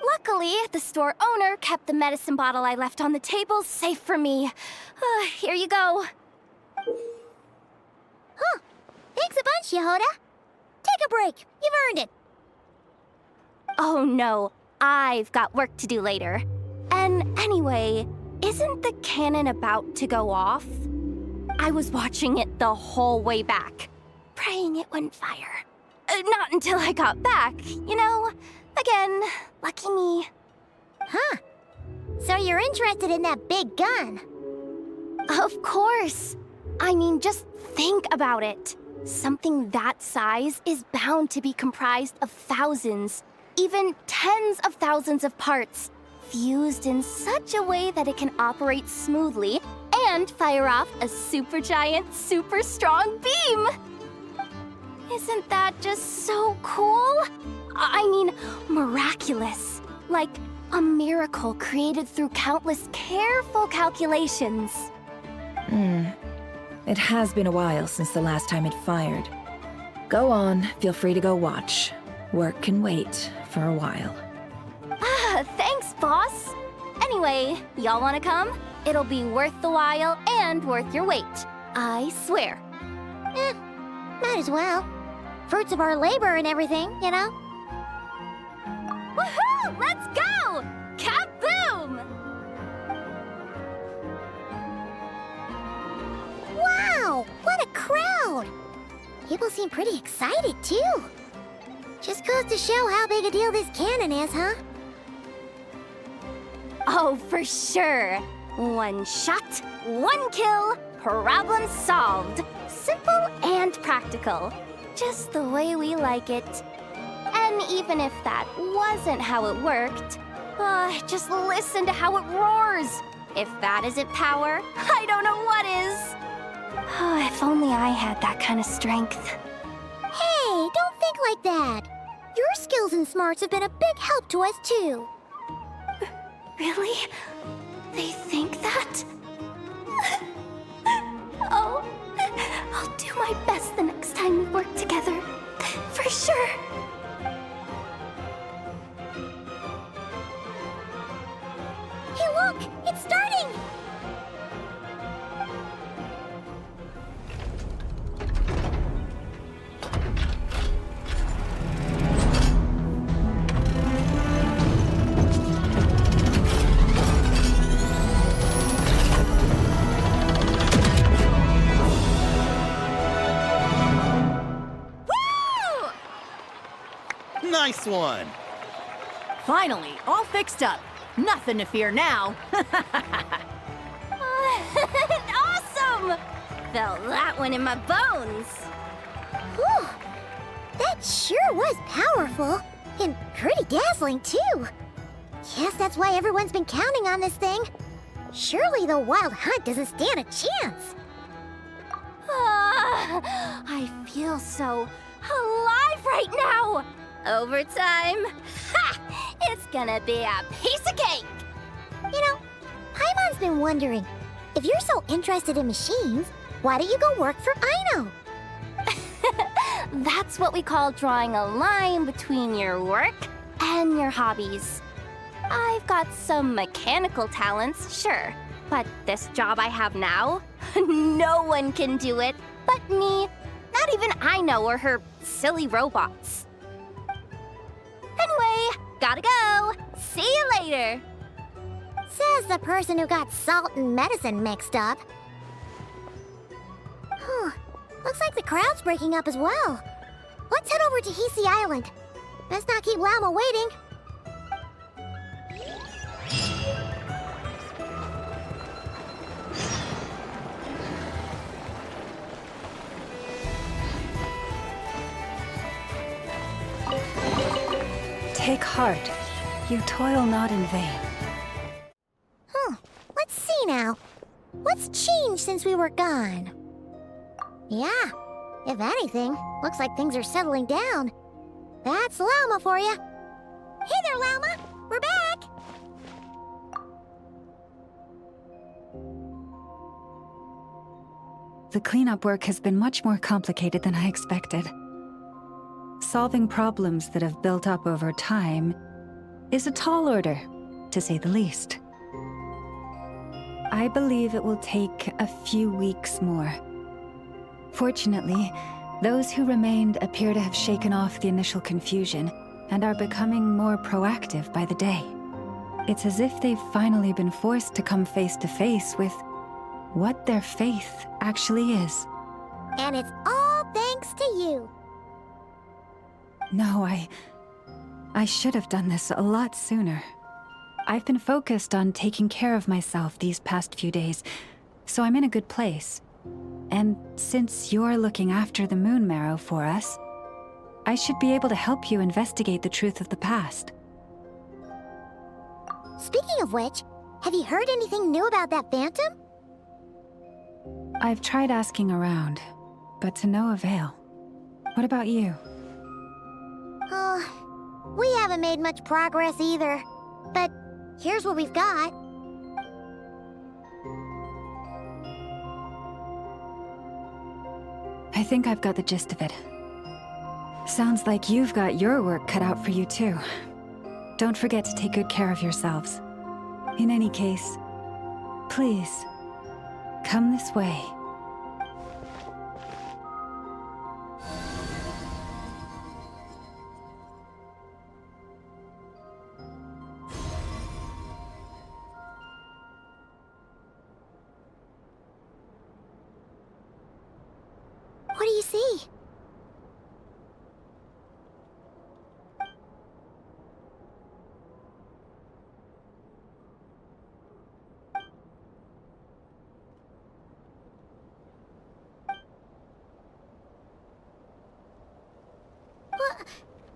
Luckily, the store owner kept the medicine bottle I left on the table safe for me. Here you go. Huh. Thanks a bunch, Yehoda. Take a break. You've earned it. Oh no, I've got work to do later. And anyway, isn't the cannon about to go off? I was watching it the whole way back, praying it wouldn't fire. Not until I got back, you know? Again, lucky me. Huh. So you're interested in that big gun? Of course. I mean, just think about it. Something that size is bound to be comprised of thousands, even tens of thousands of parts, fused in such a way that it can operate smoothly and fire off a supergiant, super strong beam! Isn't that just so cool? I mean, miraculous. Like a miracle created through countless careful calculations. It has been a while since the last time it fired. Go on, feel free to go watch. Work can wait for a while. Thanks, boss. Anyway, y'all wanna come? It'll be worth the while and worth your wait. I swear. Might as well. Fruits of our labor and everything, you know? Woohoo! Let's go! Kaboom! Wow! What a crowd! People seem pretty excited, too. Just goes to show how big a deal this cannon is, huh? Oh, for sure. One shot, one kill, problem solved. Simple and practical. Just the way we like it. And even if that wasn't how it worked, just listen to how it roars. If that isn't power, I don't know what is. Oh, if only I had that kind of strength. Hey, don't think like that. Your skills and smarts have been a big help to us, too. Really? They think that? Oh, I'll do my best the next time we work together. For sure. Hey, look! It's starting! Nice one! Finally, all fixed up. Nothing to fear now. Awesome! Felt that one in my bones. Whew. That sure was powerful. And pretty dazzling, too. Guess that's why everyone's been counting on this thing. Surely the Wild Hunt doesn't stand a chance. I feel so alive right now! Overtime? Ha! It's gonna be a piece of cake! You know, Paimon's been wondering, if you're so interested in machines, why don't you go work for Aino? That's what we call drawing a line between your work and your hobbies. I've got some mechanical talents, sure, but this job I have now, no one can do it but me. Not even Aino or her silly robots. Anyway, gotta go. See you later. Says the person who got salt and medicine mixed up. Looks like the crowd's breaking up as well. Let's head over to Hisi Island. Best not keep Lauma waiting. Take heart. You toil not in vain. Let's see now. What's changed since we were gone? Yeah, if anything, looks like things are settling down. That's Lauma for you. Hey there, Lauma. We're back. The cleanup work has been much more complicated than I expected. Solving problems that have built up over time is a tall order, to say the least. I believe it will take a few weeks more. Fortunately, those who remained appear to have shaken off the initial confusion and are becoming more proactive by the day. It's as if they've finally been forced to come face to face with what their faith actually is. And it's all thanks to you. No, I should have done this a lot sooner. I've been focused on taking care of myself these past few days, so I'm in a good place. And since you're looking after the Moon Marrow for us, I should be able to help you investigate the truth of the past. Speaking of which, have you heard anything new about that phantom? I've tried asking around, but to no avail. What about you? We haven't made much progress either. But here's what we've got. I think I've got the gist of it. Sounds like you've got your work cut out for you too. Don't forget to take good care of yourselves. In any case, please, come this way. What do you see?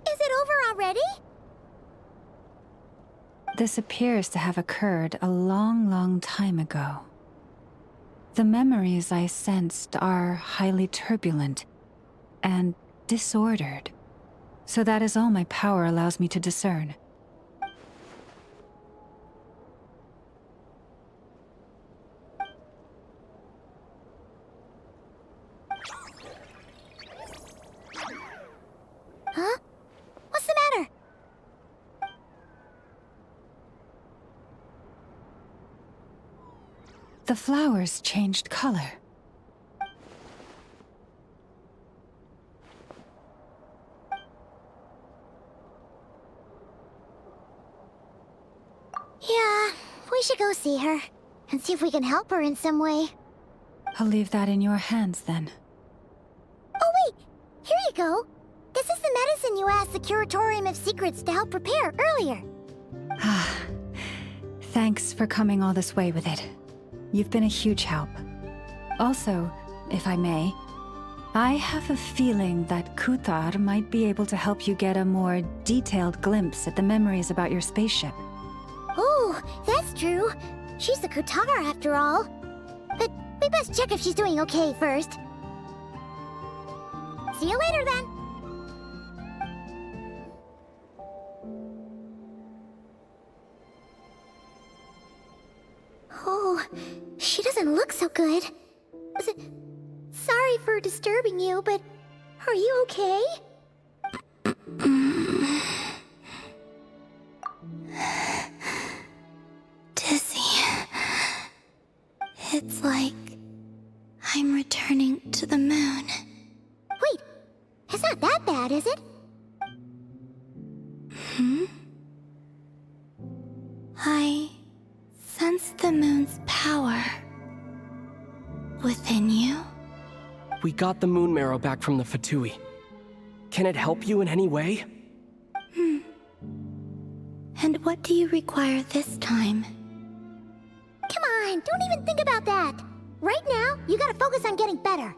Is it over already? This appears to have occurred a long, long time ago. The memories I sensed are highly turbulent and disordered, so that is all my power allows me to discern. Huh? What's the matter? The flowers changed color. Yeah, we should go see her and see if we can help her in some way. I'll leave that in your hands then. Oh wait, here you go. This is the medicine you asked the Curatorium of Secrets to help prepare earlier. Thanks for coming all this way with it. You've been a huge help. Also, if I may, I have a feeling that Kuthar might be able to help you get a more detailed glimpse at the memories about your spaceship. Oh, that's true. She's the Kuthar after all. But we best check if she's doing okay first. See you later then. Oh, she doesn't look so good. Sorry for disturbing you, but are you okay? Dizzy. It's like I'm returning to the moon. Wait, it's not that bad, is it? I sense the moon's power within you. We got the moon marrow back from the Fatui. Can it help you in any way? And what do you require this time? Come on, don't even think about that. Right now, you gotta focus on getting better.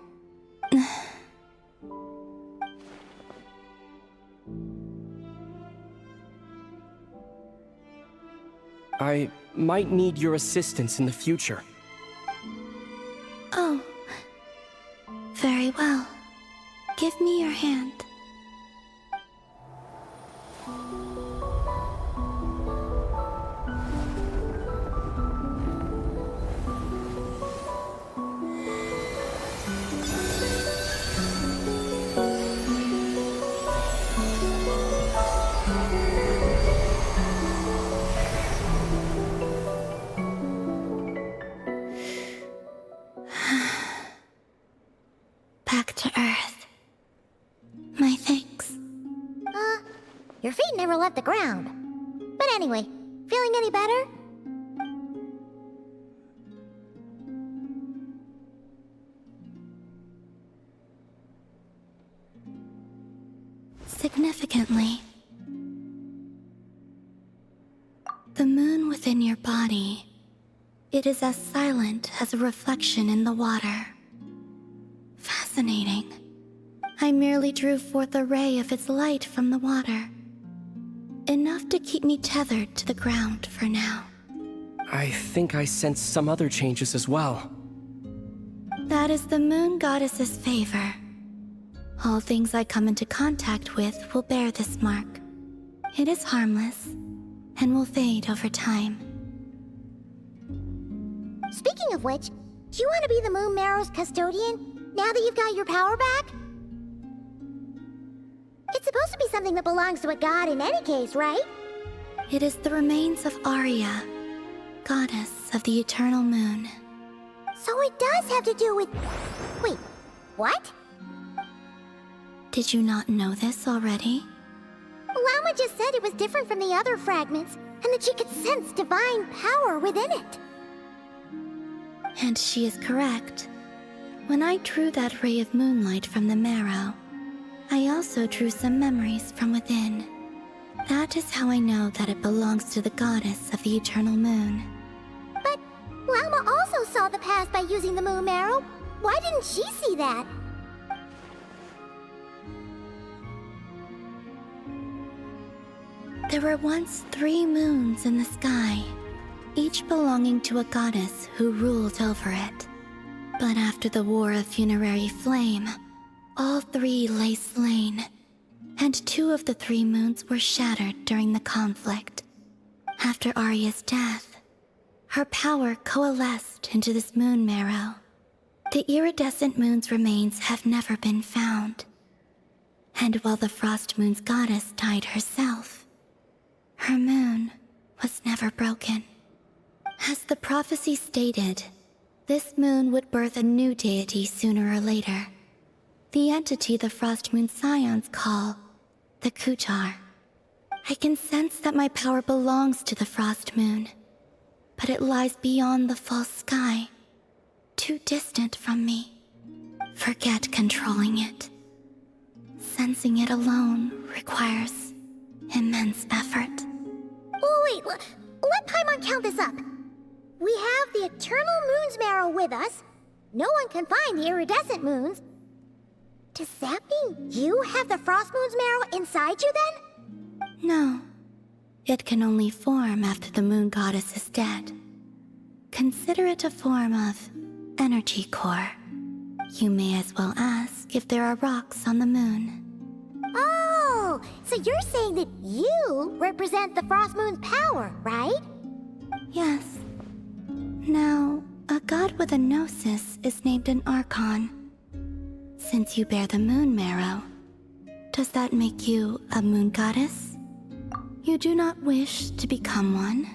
I might need your assistance in the future. Oh. Very well. Give me your hand. Back to Earth. My thanks. Your feet never left the ground. But anyway, feeling any better? Significantly, the moon within your body, it is as silent as a reflection in the water. Fascinating. I merely drew forth a ray of its light from the water. Enough to keep me tethered to the ground for now. I think I sense some other changes as well. That is the moon goddess's favor. All things I come into contact with will bear this mark. It is harmless and will fade over time. Speaking of which, do you want to be the Moon Marrow's custodian now that you've got your power back? It's supposed to be something that belongs to a god in any case, right? It is the remains of Arya, goddess of the eternal moon. So it does have to do with... Wait, what? Did you not know this already? Lama just said it was different from the other fragments, and that she could sense divine power within it. And she is correct. When I drew that ray of moonlight from the marrow, I also drew some memories from within. That is how I know that it belongs to the goddess of the eternal moon. But Lama also saw the past by using the moon marrow. Why didn't she see that? There were once 3 moons in the sky, each belonging to a goddess who ruled over it. But after the War of Funerary Flame, all 3 lay slain, and 2 of the 3 moons were shattered during the conflict. After Arya's death, her power coalesced into this moon marrow. The iridescent moon's remains have never been found. And while the Frost Moon's goddess died herself, her moon was never broken. As the prophecy stated, this moon would birth a new deity sooner or later. The entity the Frost Moon Scions call the Kuthar. I can sense that my power belongs to the Frost Moon, but it lies beyond the false sky, too distant from me. Forget controlling it. Sensing it alone requires immense effort. Oh, wait, let Paimon count this up. We have the Eternal Moon's Marrow with us. No one can find the iridescent moons. Does that mean you have the Frost Moon's marrow inside you then? No. It can only form after the moon goddess is dead. Consider it a form of energy core. You may as well ask if there are rocks on the moon. Oh, so you're saying that you represent the Frost Moon's power, right? Yes. Now, a god with a gnosis is named an Archon. Since you bear the moon marrow, does that make you a moon goddess? You do not wish to become one?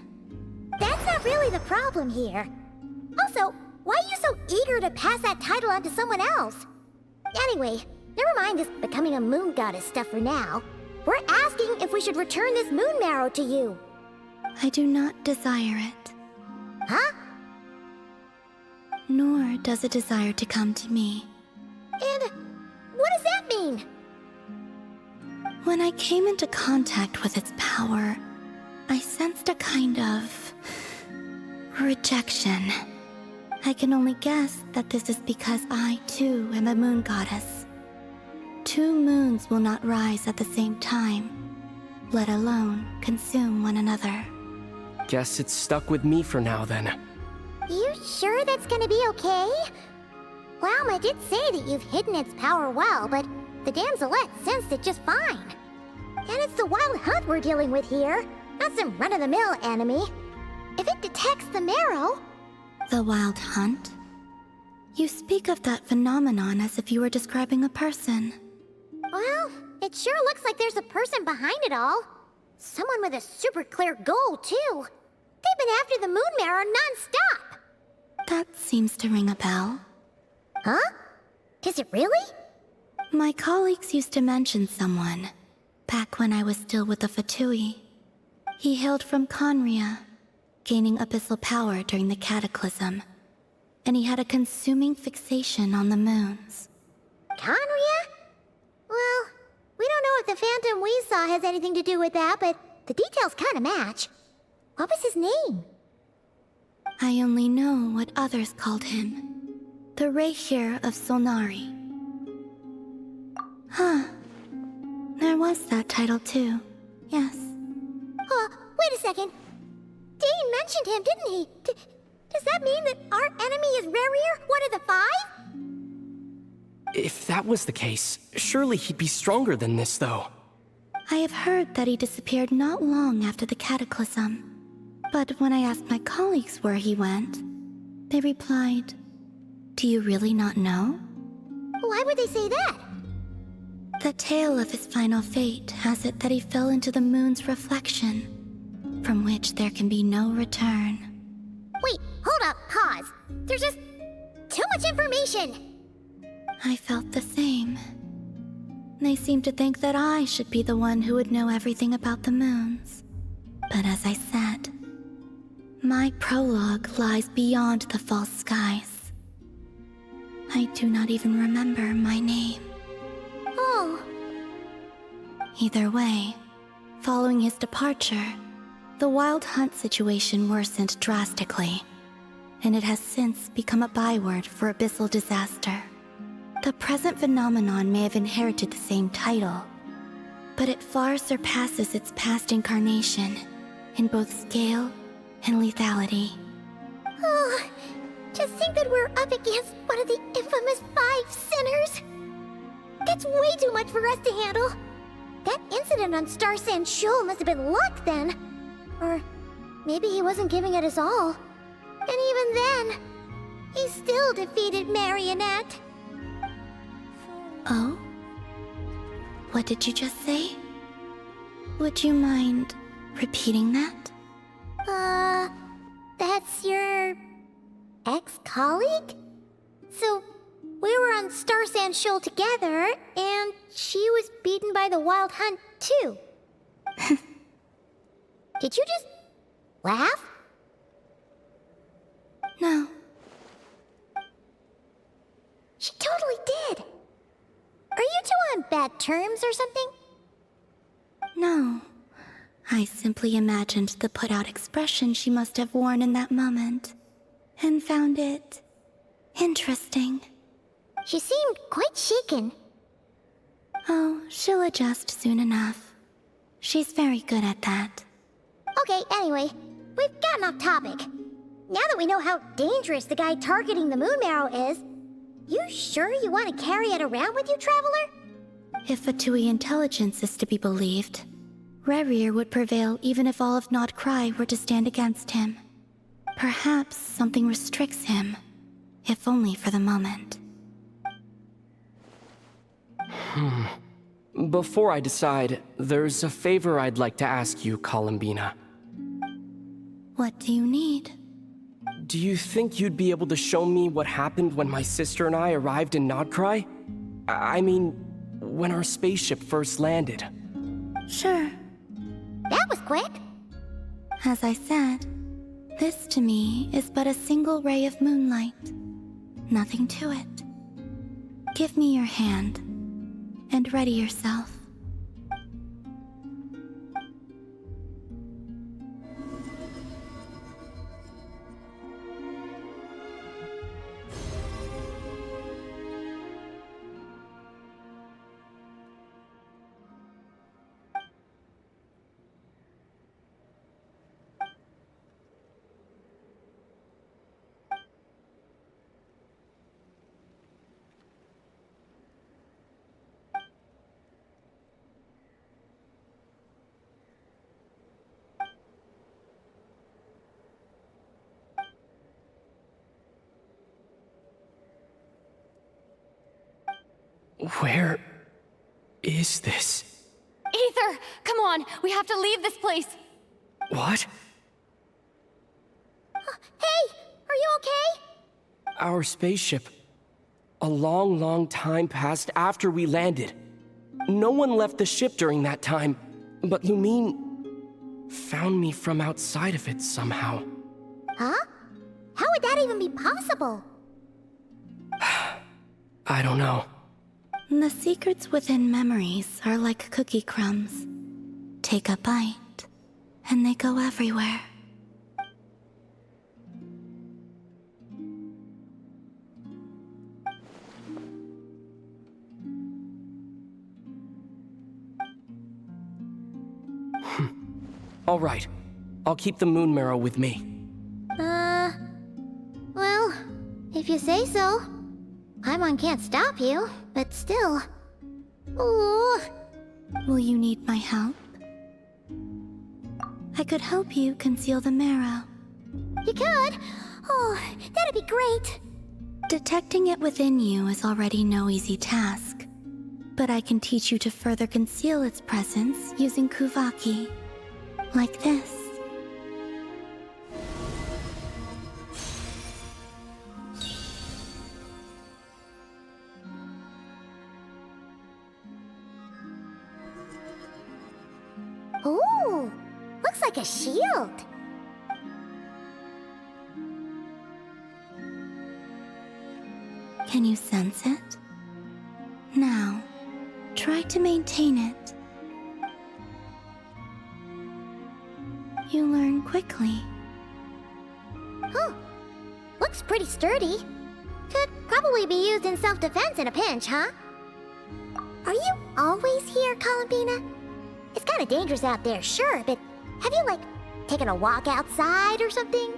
That's not really the problem here. Also, why are you so eager to pass that title on to someone else? Anyway, never mind this becoming a moon goddess stuff for now. We're asking if we should return this moon marrow to you. I do not desire it. Huh? Nor does it desire to come to me. And what does that mean? When I came into contact with its power, I sensed a kind of rejection. I can only guess that this is because I, too, am a moon goddess. 2 moons will not rise at the same time, let alone consume one another. Guess it's stuck with me for now, then. You sure that's gonna be okay? Glauma did say that you've hidden its power well, but the damselette sensed it just fine. And it's the wild hunt we're dealing with here, not some run-of-the-mill enemy. If it detects the marrow... The wild hunt? You speak of that phenomenon as if you were describing a person. Well, it sure looks like there's a person behind it all. Someone with a super clear goal, too. They've been after the moon marrow non-stop. That seems to ring a bell. Huh? Is it really? My colleagues used to mention someone, back when I was still with the Fatui. He hailed from Khaenri'ah, gaining abyssal power during the Cataclysm, and he had a consuming fixation on the moons. Khaenri'ah? Well, we don't know if the phantom we saw has anything to do with that, but the details kinda match. What was his name? I only know what others called him. The Re'hir of Solnari. Huh. There was that title too. Yes. Wait a second. Dane mentioned him, didn't he? Does that mean that our enemy is Re'hir, one of the 5? If that was the case, surely he'd be stronger than this, though. I have heard that he disappeared not long after the Cataclysm. But when I asked my colleagues where he went, they replied, "Do you really not know?" Why would they say that? The tale of his final fate has it that he fell into the moon's reflection, from which there can be no return. Wait, hold up, pause. There's just too much information. I felt the same. They seemed to think that I should be the one who would know everything about the moons. But as I said, my prologue lies beyond the false skies. I do not even remember my name. Oh. Either way, following his departure, the wild hunt situation worsened drastically, and it has since become a byword for abyssal disaster. The present phenomenon may have inherited the same title, but it far surpasses its past incarnation in both scale and lethality. Oh, just think that we're up against one of the infamous 5 sinners. That's way too much for us to handle. That incident on Star Sand Shoal must have been luck then. Or maybe he wasn't giving it his all. And even then, he still defeated Marionette. Oh? What did you just say? Would you mind repeating that? That's your ex-colleague? So, we were on Star Sand Shoal together, and she was beaten by the Wild Hunt, too. Did you just laugh? No. She totally did. Are you two on bad terms or something? No. I simply imagined the put-out expression she must have worn in that moment, and found it interesting. She seemed quite shaken. Oh, she'll adjust soon enough. She's very good at that. Okay, anyway, we've gotten off topic. Now that we know how dangerous the guy targeting the moon marrow is, you sure you want to carry it around with you, Traveler? If Fatui intelligence is to be believed, Rerir would prevail even if all of Nod-Krai were to stand against him. Perhaps something restricts him, if only for the moment. Before I decide, there's a favor I'd like to ask you, Columbina. What do you need? Do you think you'd be able to show me what happened when my sister and I arrived in Nod-Krai? I mean, when our spaceship first landed. Sure. That was quick. As I said, this to me is but a single ray of moonlight. Nothing to it. Give me your hand, and ready yourself. Where is this? Aether, come on, we have to leave this place. What? Hey, are you okay? Our spaceship. A long, long time passed after we landed. No one left the ship during that time, but Lumine found me from outside of it somehow. Huh? How would that even be possible? I don't know. The secrets within memories are like cookie crumbs. Take a bite, and they go everywhere. All right. I'll keep the moon marrow with me. Well, if you say so. Paimon can't stop you, but still. Ooh. Will you need my help? I could help you conceal the marrow. You could? Oh, that'd be great. Detecting it within you is already no easy task. But I can teach you to further conceal its presence using Kuvaki. Like this. Ooh, looks like a shield. Can you sense it? Now, try to maintain it. You learn quickly. Huh. Looks pretty sturdy. Could probably be used in self-defense in a pinch, huh? Are you always here, Columbina? It's kind of dangerous out there, sure, but have you, like, taken a walk outside or something?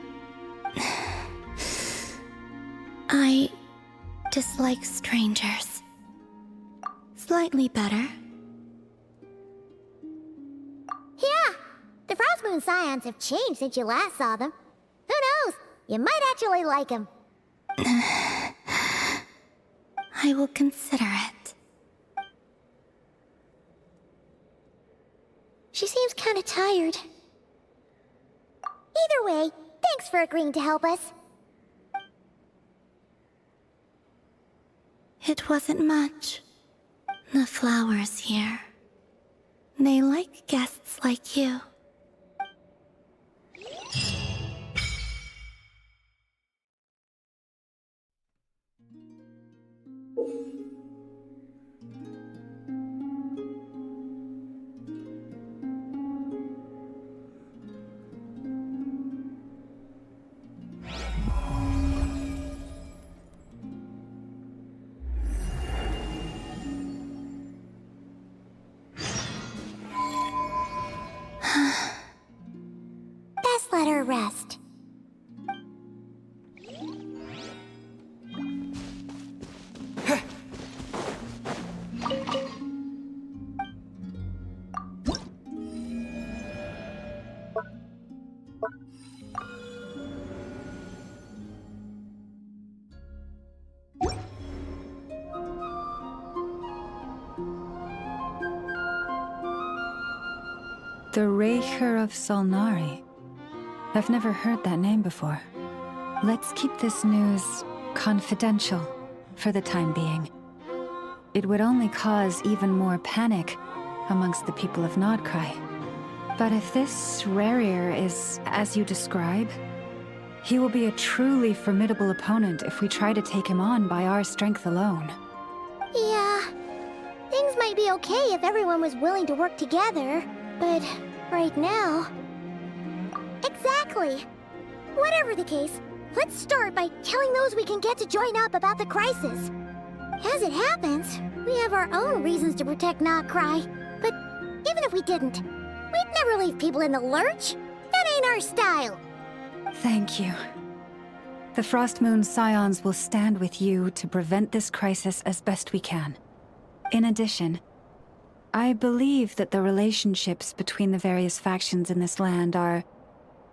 I dislike strangers. Slightly better. Yeah, the Frost Moon Scions have changed since you last saw them. Who knows? You might actually like them. I will consider it. She seems kind of tired. Either way, thanks for agreeing to help us. It wasn't much. The flowers here. They like guests like you. Best let her rest. The Nefer of Solnari. I've never heard that name before. Let's keep this news confidential for the time being. It would only cause even more panic amongst the people of Nod-Krai. But if this Nefer is as you describe, he will be a truly formidable opponent if we try to take him on by our strength alone. Yeah, things might be okay if everyone was willing to work together, but right now... Exactly! Whatever the case, let's start by telling those we can get to join up about the crisis. As it happens, we have our own reasons to protect Nod-Krai, but even if we didn't, we'd never leave people in the lurch. That ain't our style. Thank you. The Frost Moon Scions will stand with you to prevent this crisis as best we can. In addition, I believe that the relationships between the various factions in this land are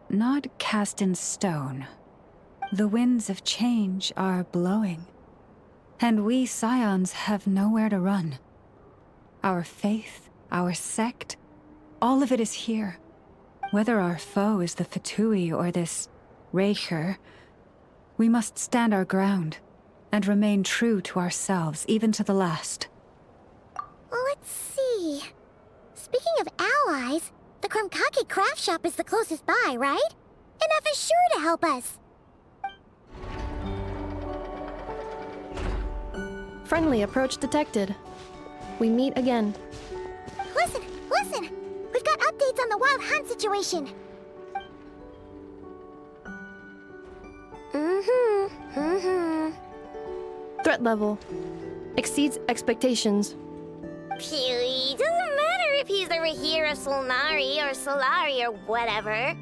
not cast in stone. The winds of change are blowing, and we Scions have nowhere to run. Our faith, our sect, all of it is here. Whether our foe is the Fatui or this Nefer, we must stand our ground and remain true to ourselves, even to the last. Let's see. Speaking of allies, the Krumkake craft shop is the closest by, right? And Nefer is sure to help us. Friendly approach detected. We meet again. Listen! We've got updates on the wild hunt situation. Threat level exceeds expectations. Phew, doesn't matter if he's the Nefer of Solnari or Solari or whatever.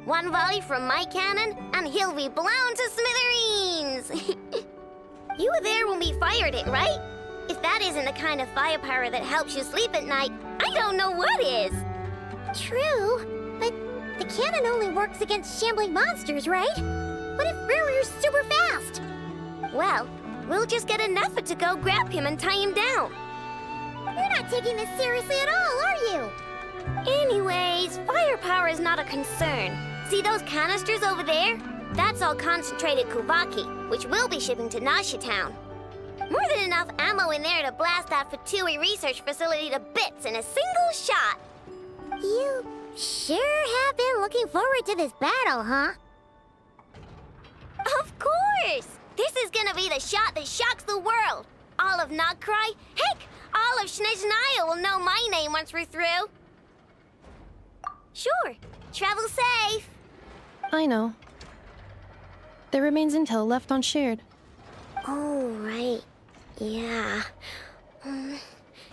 One volley from my cannon, and he'll be blown to smithereens! You were there when we fired it, right? If that isn't the kind of firepower that helps you sleep at night, I don't know what is! True, but the cannon only works against shambling monsters, right? What if Nefer's super fast? Well, we'll just get a Nefer to go grab him and tie him down. You're not taking this seriously at all, are you? Anyways, firepower is not a concern. See those canisters over there? That's all concentrated Kuvaki, which we'll be shipping to Nasha Town. More than enough ammo in there to blast that Fatui research facility to bits in a single shot. You sure have been looking forward to this battle, huh? Of course! This is gonna be the shot that shocks the world. All of Nod-Krai, heck, all of Snezhnaya will know my name once we're through. Sure, travel safe. I know. There remains intel left unshared. Oh, right. Yeah.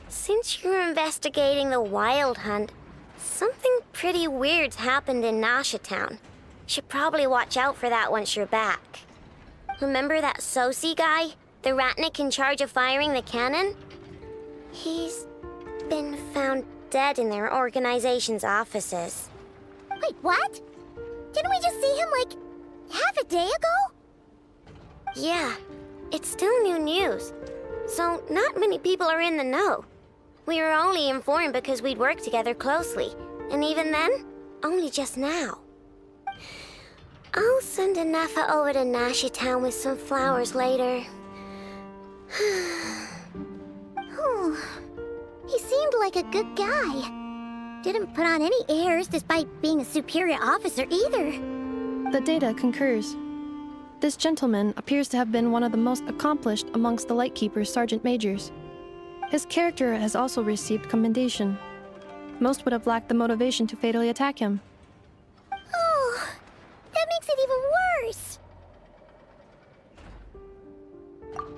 Since you're investigating the Wild Hunt, something pretty weird's happened in Nasha Town. Should probably watch out for that once you're back. Remember that Sosi guy? The Ratnik in charge of firing the cannon? He's been found dead in their organization's offices. Wait, what? Didn't we just see him, like, half a day ago? Yeah, it's still new news. So not many people are in the know. We were only informed because we'd worked together closely. And even then, only just now. I'll send a Nefer over to Nasha Town with some flowers later. Oh, he seemed like a good guy. Didn't put on any airs despite being a superior officer either. The data concurs. This gentleman appears to have been one of the most accomplished amongst the Lightkeeper's Sergeant Majors. His character has also received commendation. Most would have lacked the motivation to fatally attack him. Oh, that makes it even worse.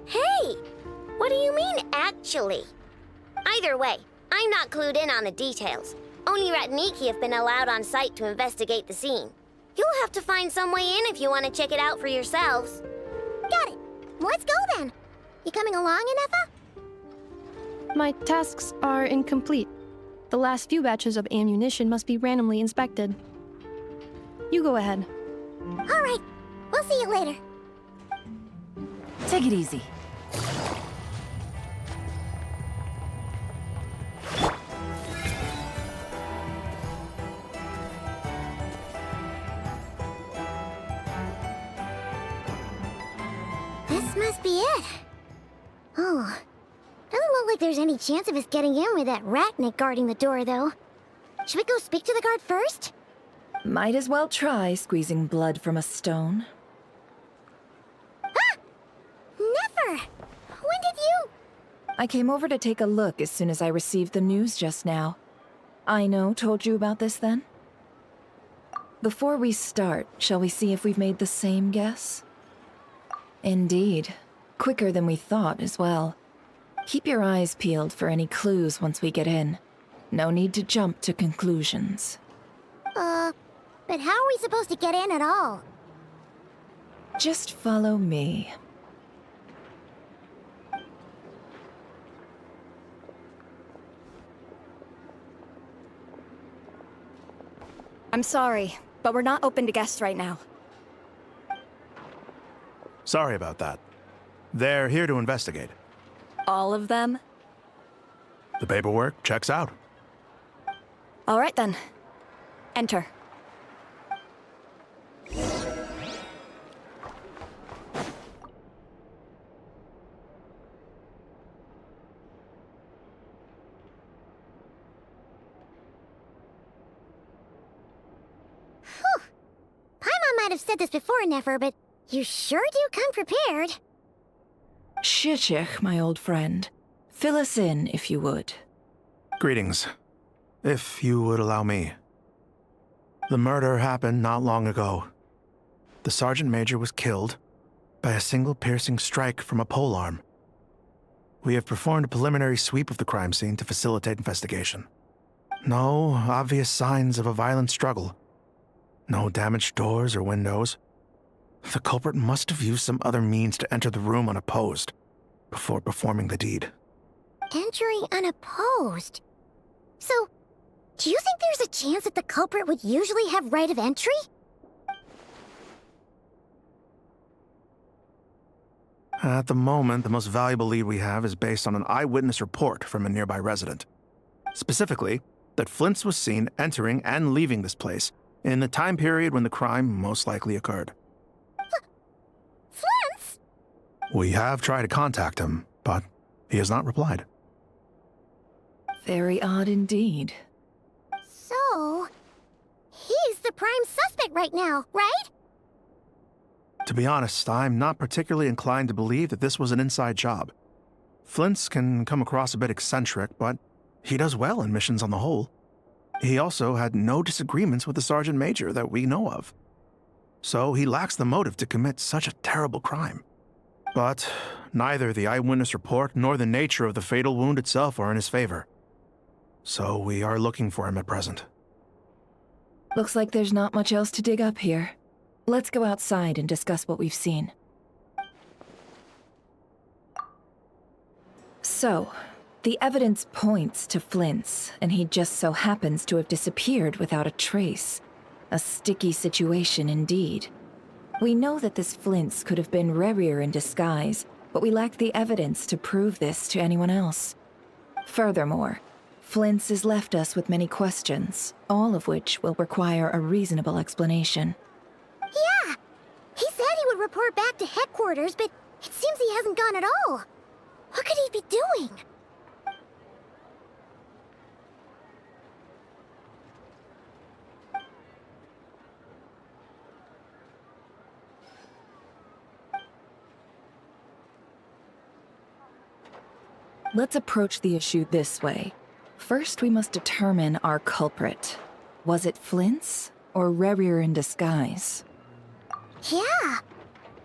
Hey, what do you mean, actually? Either way, I'm not clued in on the details. Only Ratniki have been allowed on site to investigate the scene. You'll have to find some way in if you want to check it out for yourselves. Got it. Let's go then. You coming along, Nefer? My tasks are incomplete. The last few batches of ammunition must be randomly inspected. You go ahead. All right. We'll see you later. Take it easy. This must be it. Oh. Doesn't look like there's any chance of us getting in with that Ratnik guarding the door, though. Should we go speak to the guard first? Might as well try squeezing blood from a stone. Ah! Nefer! When did you... I came over to take a look as soon as I received the news just now. Aino told you about this then? Before we start, shall we see if we've made the same guess? Indeed. Quicker than we thought as well. Keep your eyes peeled for any clues once we get in. No need to jump to conclusions. But how are we supposed to get in at all? Just follow me. I'm sorry, but we're not open to guests right now. Sorry about that. They're here to investigate. All of them? The paperwork checks out. All right then. Enter. Paimon might have said this before, Nefer, but you sure do come prepared. Shishich, my old friend. Fill us in, if you would. Greetings. If you would allow me. The murder happened not long ago. The Sergeant Major was killed by a single piercing strike from a polearm. We have performed a preliminary sweep of the crime scene to facilitate investigation. No obvious signs of a violent struggle. No damaged doors or windows. The culprit must have used some other means to enter the room unopposed before performing the deed. Entering unopposed? So, do you think there's a chance that the culprit would usually have right of entry? At the moment, the most valuable lead we have is based on an eyewitness report from a nearby resident. Specifically, that Flint's was seen entering and leaving this place in the time period when the crime most likely occurred. Flint's? We have tried to contact him, but he has not replied. Very odd indeed. So, he's the prime suspect right now, right? To be honest, I'm not particularly inclined to believe that this was an inside job. Flint's can come across a bit eccentric, but he does well in missions on the whole. He also had no disagreements with the Sergeant Major that we know of. So he lacks the motive to commit such a terrible crime. But neither the eyewitness report nor the nature of the fatal wound itself are in his favor. So we are looking for him at present. Looks like there's not much else to dig up here. Let's go outside and discuss what we've seen. So, the evidence points to Flint's, and he just so happens to have disappeared without a trace. A sticky situation indeed. We know that this Flint's could have been Rerir in disguise, but we lack the evidence to prove this to anyone else. Furthermore, Flint's has left us with many questions, all of which will require a reasonable explanation. Yeah! He said he would report back to headquarters, but it seems he hasn't gone at all. What could he be doing? Let's approach the issue this way. First, we must determine our culprit. Was it Flint's or Rerir in disguise? Yeah!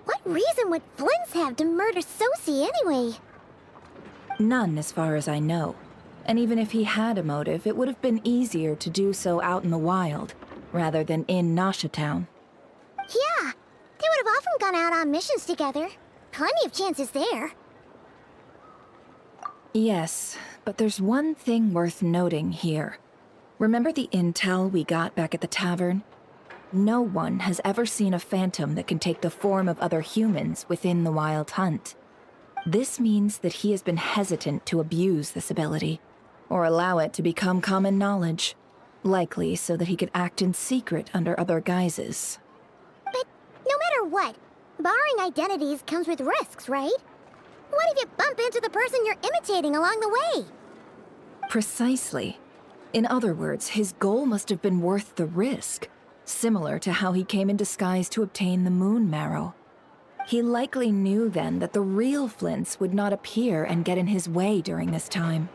What reason would Flint's have to murder Sosie anyway? None, as far as I know. And even if he had a motive, it would have been easier to do so out in the wild, rather than in Nasha Town. Yeah, they would have often gone out on missions together. Plenty of chances there. Yes, but there's one thing worth noting here. Remember the intel we got back at the tavern? No one has ever seen a phantom that can take the form of other humans within the Wild Hunt. This means that he has been hesitant to abuse this ability, or allow it to become common knowledge, likely so that he could act in secret under other guises. But no matter what, borrowing identities comes with risks, right? What if you bump into the person you're imitating along the way? Precisely. In other words, his goal must have been worth the risk, similar to how he came in disguise to obtain the moon marrow. He likely knew then that the real Flints would not appear and get in his way during this time.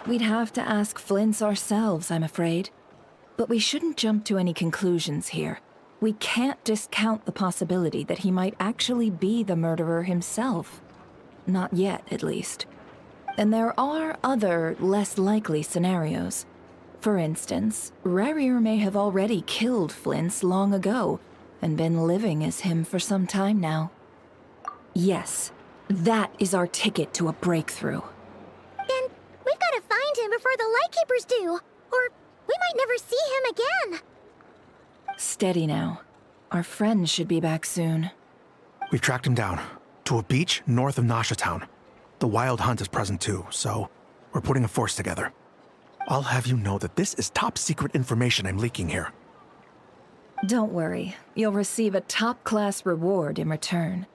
We'd have to ask Flints ourselves, I'm afraid. But we shouldn't jump to any conclusions here. We can't discount the possibility that he might actually be the murderer himself. Not yet, at least. And there are other, less likely scenarios. For instance, Rarier may have already killed Flints long ago, and been living as him for some time now. Yes, that is our ticket to a breakthrough. Then we've got to find him before the Lightkeepers do, or we might never see him again. Steady now. Our friend should be back soon. We've tracked him down to a beach north of Nasha Town. The Wild Hunt is present too, so we're putting a force together. I'll have you know that this is top secret information I'm leaking here. Don't worry, you'll receive a top-class reward in return.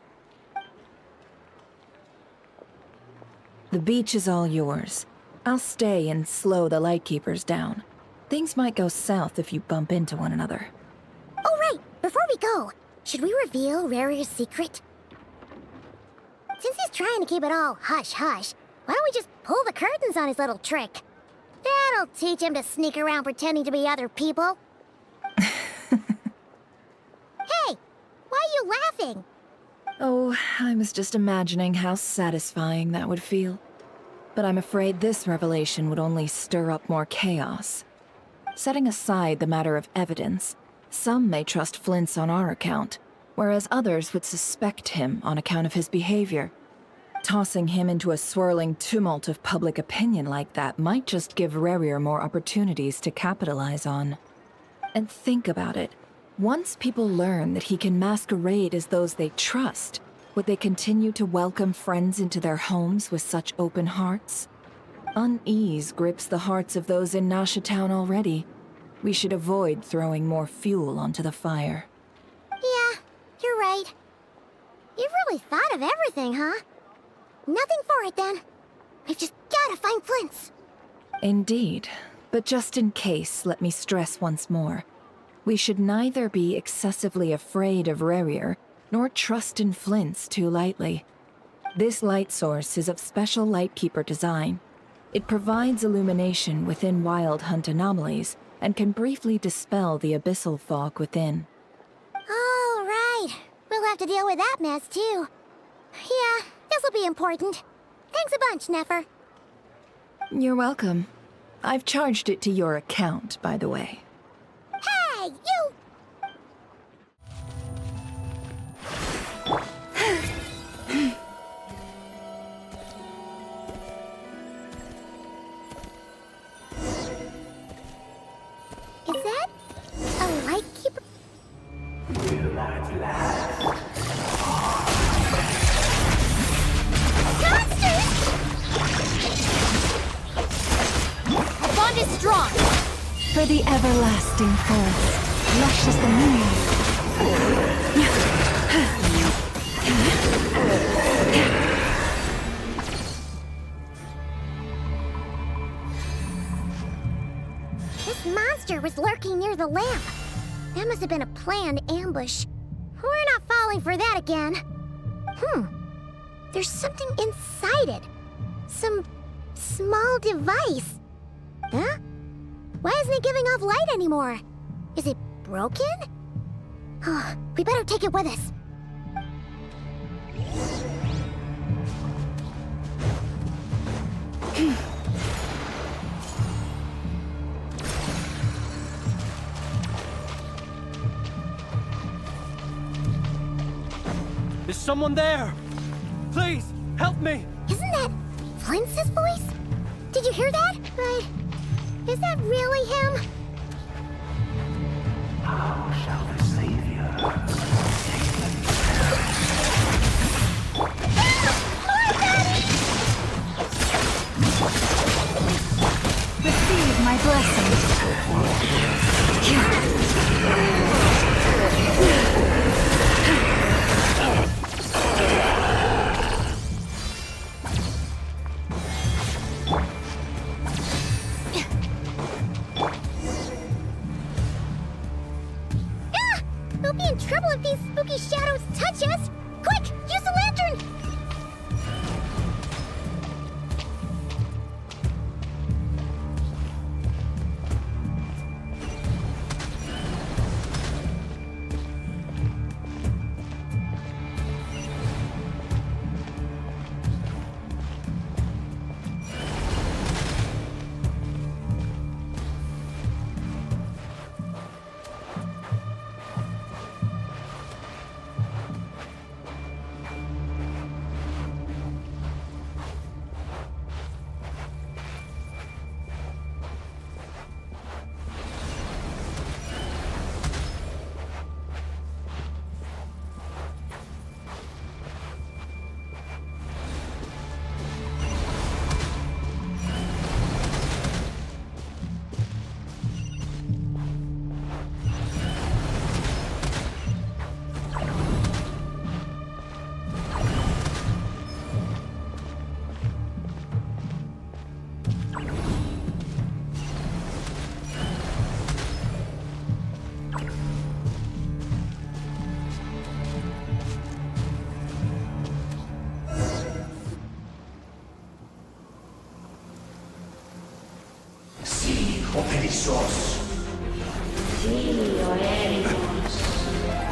The beach is all yours. I'll stay and slow the Lightkeepers down. Things might go south if you bump into one another. Oh right, before we go, should we reveal Rarier's secret? Since he's trying to keep it all hush-hush, why don't we just pull the curtains on his little trick? That'll teach him to sneak around pretending to be other people. Hey, why are you laughing? Oh, I was just imagining how satisfying that would feel. But I'm afraid this revelation would only stir up more chaos. Setting aside the matter of evidence, some may trust Flint's on our account, whereas others would suspect him on account of his behavior. Tossing him into a swirling tumult of public opinion like that might just give Rarier more opportunities to capitalize on. And think about it. Once people learn that he can masquerade as those they trust, would they continue to welcome friends into their homes with such open hearts? Unease grips the hearts of those in Nasha Town already. We should avoid throwing more fuel onto the fire. Yeah, you're right. You've really thought of everything, huh? Nothing for it, then. We've just gotta find Flint's. Indeed. But just in case, let me stress once more. We should neither be excessively afraid of Rarier, nor trust in Flint's too lightly. This light source is of special Lightkeeper design. It provides illumination within Wild Hunt anomalies, and can briefly dispel the abyssal fog within. All right. We'll have to deal with that mess, too. Yeah, this'll be important. Thanks a bunch, Nefer. You're welcome. I've charged it to your account, by the way. Hey, you! Is that a Lightkeeper? Will not last. Monsters! Our bond is strong. For the everlasting forest, lush as the moon. This monster was lurking near the lamp. That must have been a planned ambush. We're not falling for that again. There's something inside it. Some small device. Huh? Why isn't it giving off light anymore? Is it broken? Oh, we better take it with us. Is someone there? Please, help me! Isn't that Flince's voice? Did you hear that? But is that really him? How shall the Savior take them Receive my blessing. We'll be in trouble if these spooky shadows touch us! Quick, use the lantern! Operissos. Filio eremos.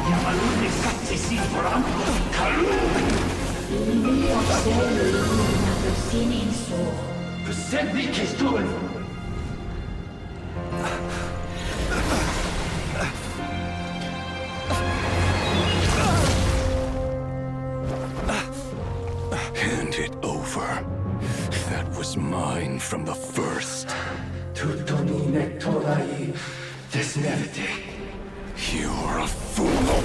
Yamalune satsesi forampos kalum. Indio selu na sininso. Besendi kestun. Hand it over. That was mine from the first. Tutonine torai desnevite. You're a fool.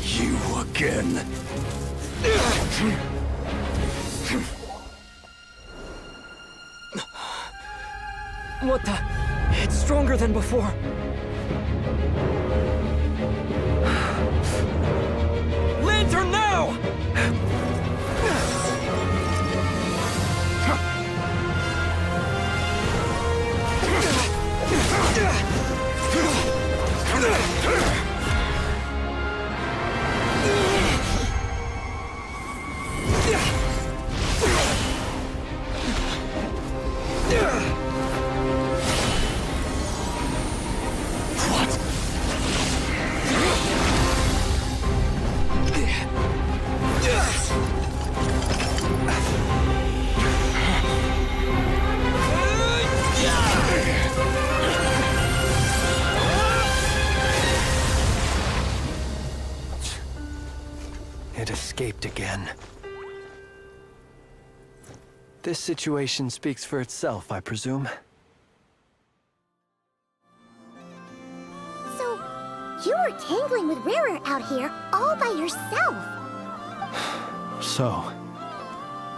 You again. What the? It's stronger than before. Lantern now! It escaped again. This situation speaks for itself, I presume. So, you were tangling with Rarer out here all by yourself. So,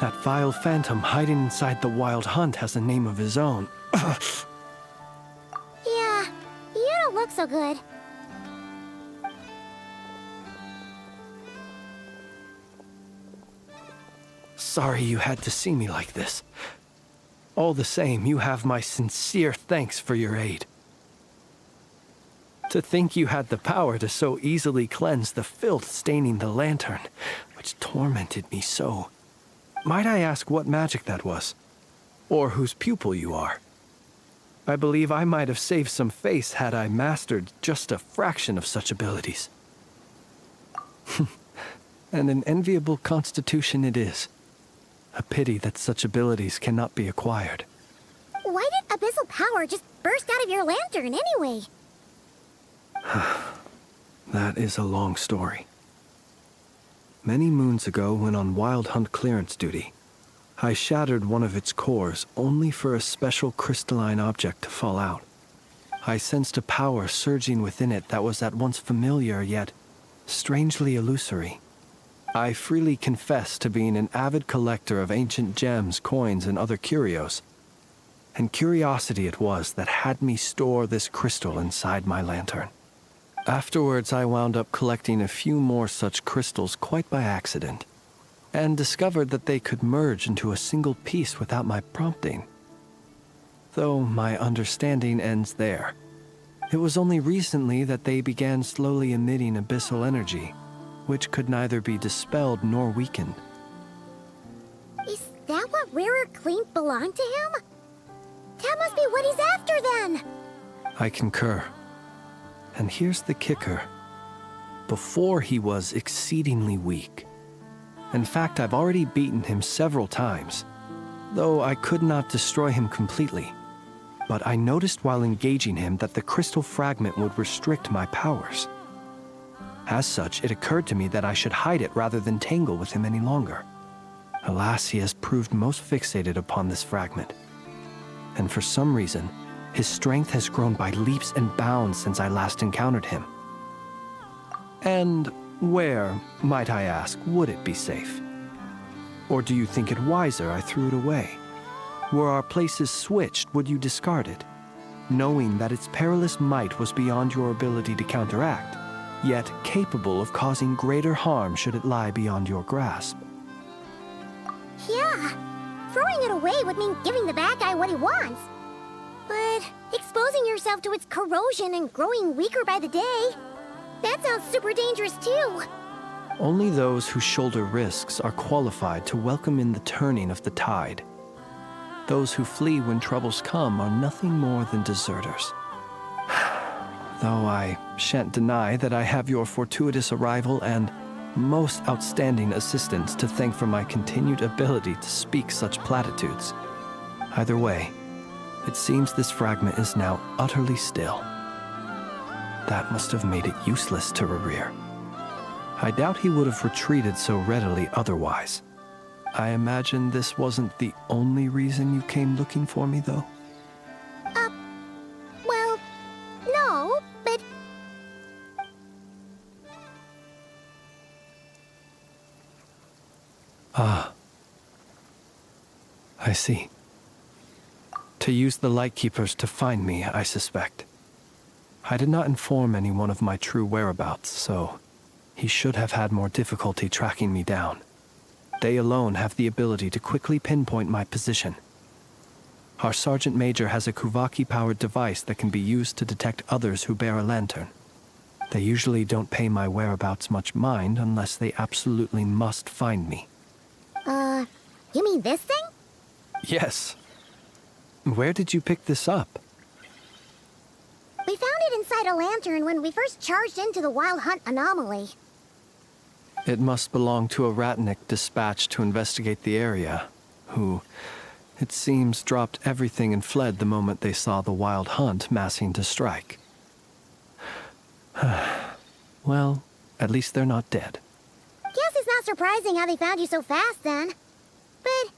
that vile phantom hiding inside the Wild Hunt has a name of his own. Yeah, you don't look so good. Sorry you had to see me like this. All the same, you have my sincere thanks for your aid. To think you had the power to so easily cleanse the filth staining the lantern, which tormented me so. Might I ask what magic that was? Or whose pupil you are? I believe I might have saved some face had I mastered just a fraction of such abilities. And an enviable constitution it is. A pity that such abilities cannot be acquired. Why did abyssal power just burst out of your lantern anyway? That is a long story. Many moons ago, when on wild hunt clearance duty, I shattered one of its cores only for a special crystalline object to fall out. I sensed a power surging within it that was at once familiar yet strangely illusory. I freely confess to being an avid collector of ancient gems, coins, and other curios. And curiosity it was that had me store this crystal inside my lantern. Afterwards, I wound up collecting a few more such crystals quite by accident, and discovered that they could merge into a single piece without my prompting. Though my understanding ends there. It was only recently that they began slowly emitting abyssal energy, which could neither be dispelled nor weakened. Is that what Rarer claimed belonged to him? That must be what he's after then! I concur. And here's the kicker. Before he was exceedingly weak. In fact, I've already beaten him several times, though I could not destroy him completely. But I noticed while engaging him that the crystal fragment would restrict my powers. As such, it occurred to me that I should hide it rather than tangle with him any longer. Alas, he has proved most fixated upon this fragment. And for some reason, his strength has grown by leaps and bounds since I last encountered him. And where, might I ask, would it be safe? Or do you think it wiser I threw it away? Were our places switched, would you discard it, knowing that its perilous might was beyond your ability to counteract, yet capable of causing greater harm should it lie beyond your grasp? Yeah, throwing it away would mean giving the bad guy what he wants. But exposing yourself to its corrosion and growing weaker by the day, that sounds super dangerous too. Only those who shoulder risks are qualified to welcome in the turning of the tide. Those who flee when troubles come are nothing more than deserters. Though I shan't deny that I have your fortuitous arrival and most outstanding assistance to thank for my continued ability to speak such platitudes. Either way, it seems this fragment is now utterly still. That must have made it useless to Rarer. I doubt he would have retreated so readily otherwise. I imagine this wasn't the only reason you came looking for me, though? Well, no, but... Ah. I see. To use the Lightkeepers to find me, I suspect. I did not inform anyone of my true whereabouts, so he should have had more difficulty tracking me down. They alone have the ability to quickly pinpoint my position. Our Sergeant Major has a Kuvaki-powered device that can be used to detect others who bear a lantern. They usually don't pay my whereabouts much mind unless they absolutely must find me. You mean this thing? Yes. Where did you pick this up? We found it inside a lantern when we first charged into the Wild Hunt anomaly. It must belong to a Ratnik dispatched to investigate the area, who, it seems, dropped everything and fled the moment they saw the Wild Hunt massing to strike. Well, at least they're not dead. Guess it's not surprising how they found you so fast, then. But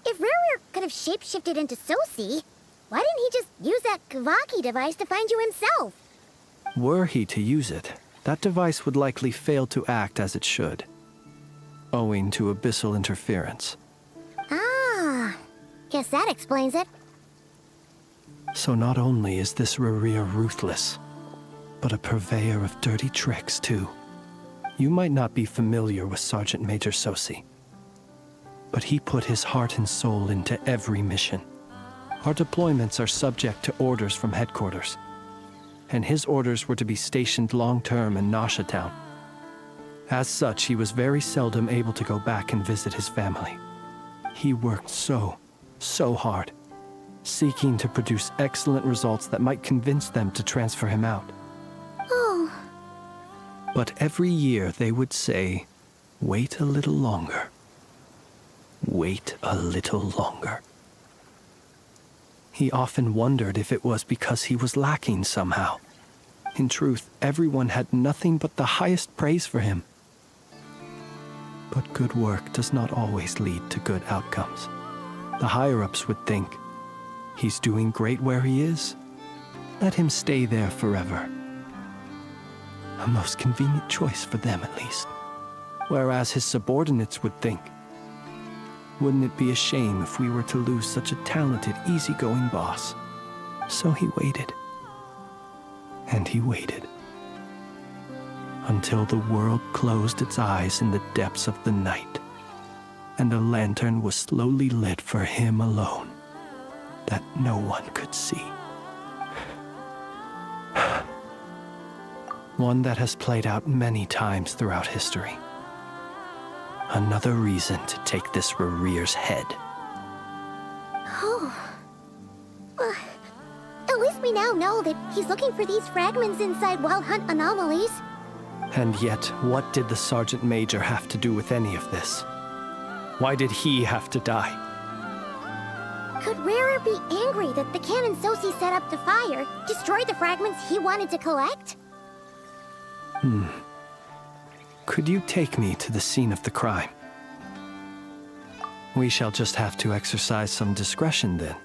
if Rarer could have shapeshifted into Sosi, why didn't he just use that Kavaki device to find you himself? Were he to use it, that device would likely fail to act as it should, owing to abyssal interference. Ah, guess that explains it. So not only is this Rarer ruthless, but a purveyor of dirty tricks, too. You might not be familiar with Sergeant Major Sosi, but he put his heart and soul into every mission. Our deployments are subject to orders from headquarters, and his orders were to be stationed long-term in Nasha Town. As such, he was very seldom able to go back and visit his family. He worked so hard, seeking to produce excellent results that might convince them to transfer him out. Oh. But every year they would say, "Wait a little longer. Wait a little longer." He often wondered if it was because he was lacking somehow. In truth, everyone had nothing but the highest praise for him. But good work does not always lead to good outcomes. The higher-ups would think, he's doing great where he is. Let him stay there forever. A most convenient choice for them, at least. Whereas his subordinates would think, wouldn't it be a shame if we were to lose such a talented, easygoing boss? So he waited. And he waited. Until the world closed its eyes in the depths of the night, and a lantern was slowly lit for him alone, that no one could see. One that has played out many times throughout history. Another reason to take this Rerear's head. Oh. At least we now know that he's looking for these fragments inside Wild Hunt anomalies. And yet, what did the Sergeant Major have to do with any of this? Why did he have to die? Could Rarer be angry that the cannon Sosi set up to fire destroyed the fragments he wanted to collect? Could you take me to the scene of the crime? We shall just have to exercise some discretion then.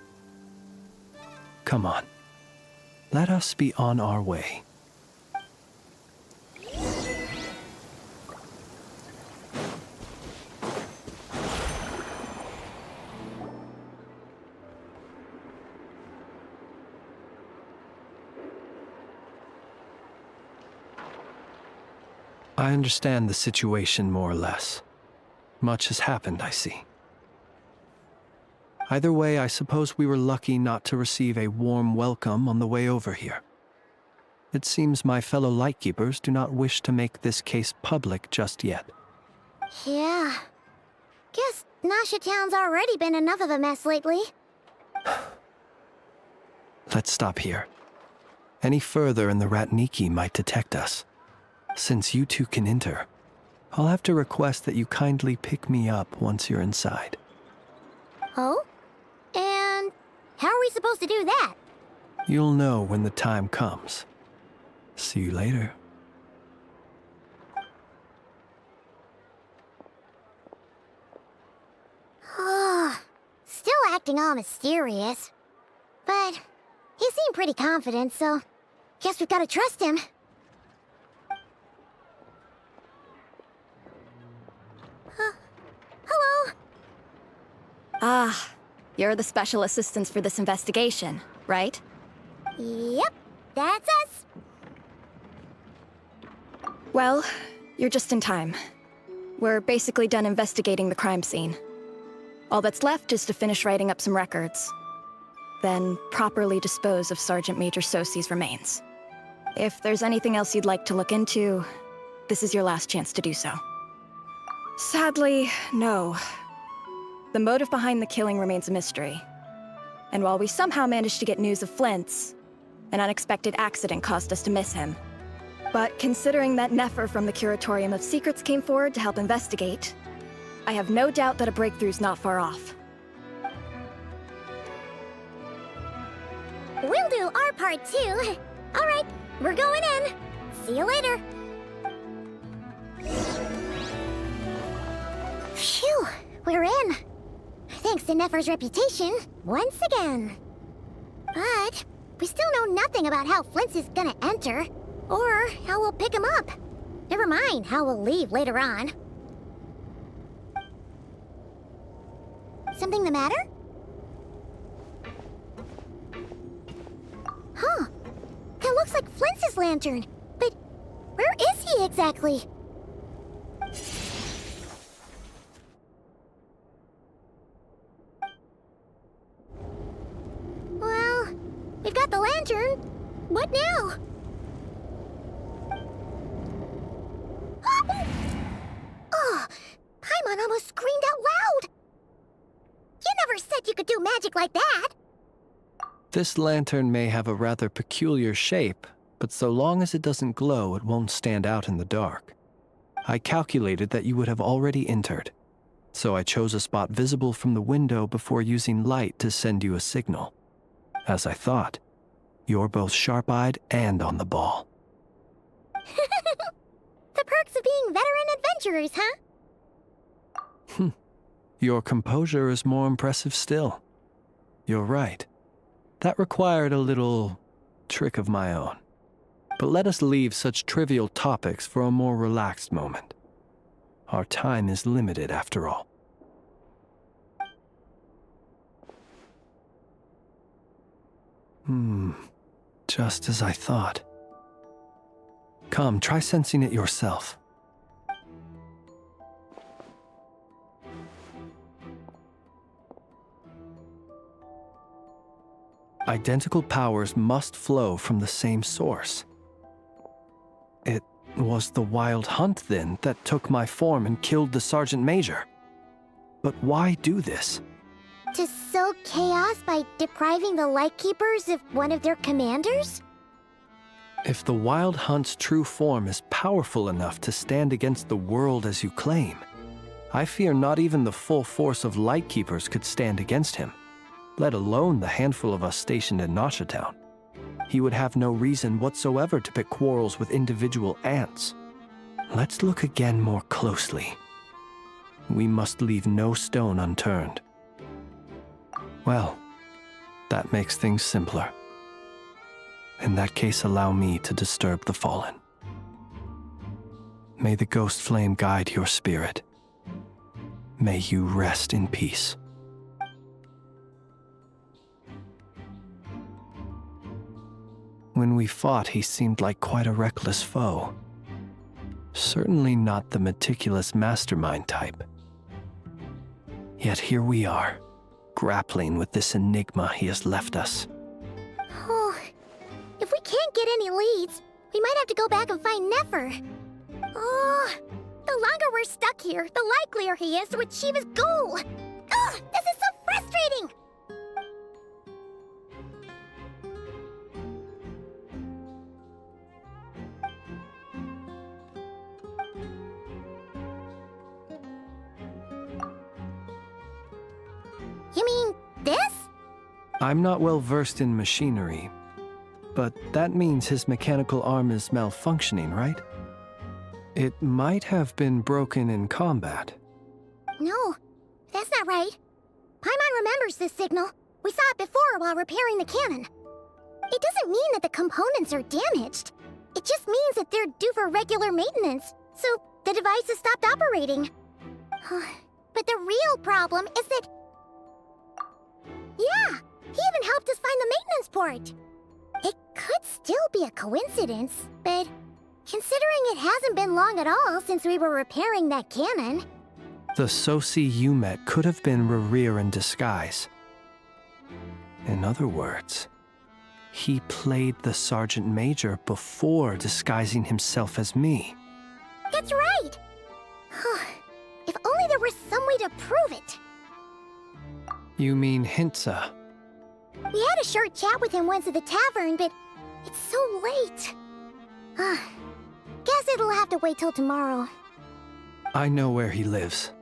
Come on. Let us be on our way. I understand the situation more or less. Much has happened, I see. Either way, I suppose we were lucky not to receive a warm welcome on the way over here. It seems my fellow Lightkeepers do not wish to make this case public just yet. Yeah. Guess Nasha Town's already been enough of a mess lately. Let's stop here. Any further and the Ratniki might detect us. Since you two can enter, I'll have to request that you kindly pick me up once you're inside. Oh? And how are we supposed to do that? You'll know when the time comes. See you later. Still acting all mysterious. But he seemed pretty confident, so guess we've got to trust him. Hello? Ah, you're the special assistants for this investigation, right? Yep, that's us. Well, you're just in time. We're basically done investigating the crime scene. All that's left is to finish writing up some records. Then properly dispose of Sergeant Major Sosi's remains. If there's anything else you'd like to look into, this is your last chance to do so. Sadly, no. The motive behind the killing remains a mystery. And while we somehow managed to get news of Flint's, an unexpected accident caused us to miss him. But considering that Nefer from the Curatorium of Secrets came forward to help investigate, I have no doubt that a breakthrough's not far off. We'll do our part too. All right, we're going in. See you later. Phew, we're in. Thanks to Nefer's reputation, once again. But we still know nothing about how Flint's is gonna enter, or how we'll pick him up. Never mind how we'll leave later on. Something the matter? Huh. That looks like Flint's lantern. But where is he exactly? Well, we've got the lantern. What now? Oh, Paimon almost screamed out loud. You never said you could do magic like that. This lantern may have a rather peculiar shape, but so long as it doesn't glow, it won't stand out in the dark. I calculated that you would have already entered, so I chose a spot visible from the window before using light to send you a signal. As I thought, you're both sharp-eyed and on the ball. The perks of being veteran adventurers, huh? Your composure is more impressive still. You're right. That required a little trick of my own. But let us leave such trivial topics for a more relaxed moment. Our time is limited after all. Just as I thought. Come, try sensing it yourself. Identical powers must flow from the same source. It was the Wild Hunt, then, that took my form and killed the Sergeant Major. But why do this? To sow chaos by depriving the Lightkeepers of one of their commanders? If the Wild Hunt's true form is powerful enough to stand against the world as you claim, I fear not even the full force of Lightkeepers could stand against him, let alone the handful of us stationed in Nashatown. He would have no reason whatsoever to pick quarrels with individual ants. Let's look again more closely. We must leave no stone unturned. Well, that makes things simpler. In that case, allow me to disturb the fallen. May the ghost flame guide your spirit. May you rest in peace. When we fought, he seemed like quite a reckless foe. Certainly not the meticulous mastermind type. Yet here we are, grappling with this enigma he has left us. Oh, if we can't get any leads, we might have to go back and find Nefer. Oh, the longer we're stuck here, the likelier he is to achieve his goal. Ugh, this is so frustrating! You mean this? I'm not well versed in machinery, but that means his mechanical arm is malfunctioning, right? It might have been broken in combat. No, that's not right. Paimon remembers this signal. We saw it before while repairing the cannon. It doesn't mean that the components are damaged. It just means that they're due for regular maintenance, so the device has stopped operating. But the real problem is that... Yeah, he even helped us find the maintenance port. It could still be a coincidence, but considering it hasn't been long at all since we were repairing that cannon... The Sosi you met could have been Rerir in disguise. In other words, he played the Sergeant Major before disguising himself as me. That's right! If only there were some way to prove it. You mean Hintsa? We had a short chat with him once at the tavern, but it's so late. Guess it'll have to wait till tomorrow. I know where he lives.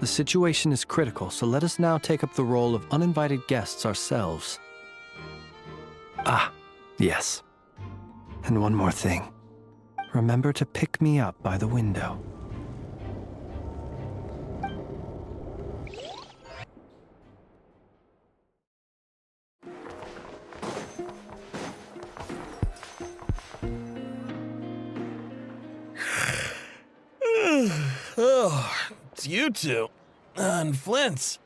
The situation is critical, so let us now take up the role of uninvited guests ourselves. Yes. And one more thing. Remember to pick me up by the window. Oh, it's you two. And Flint's.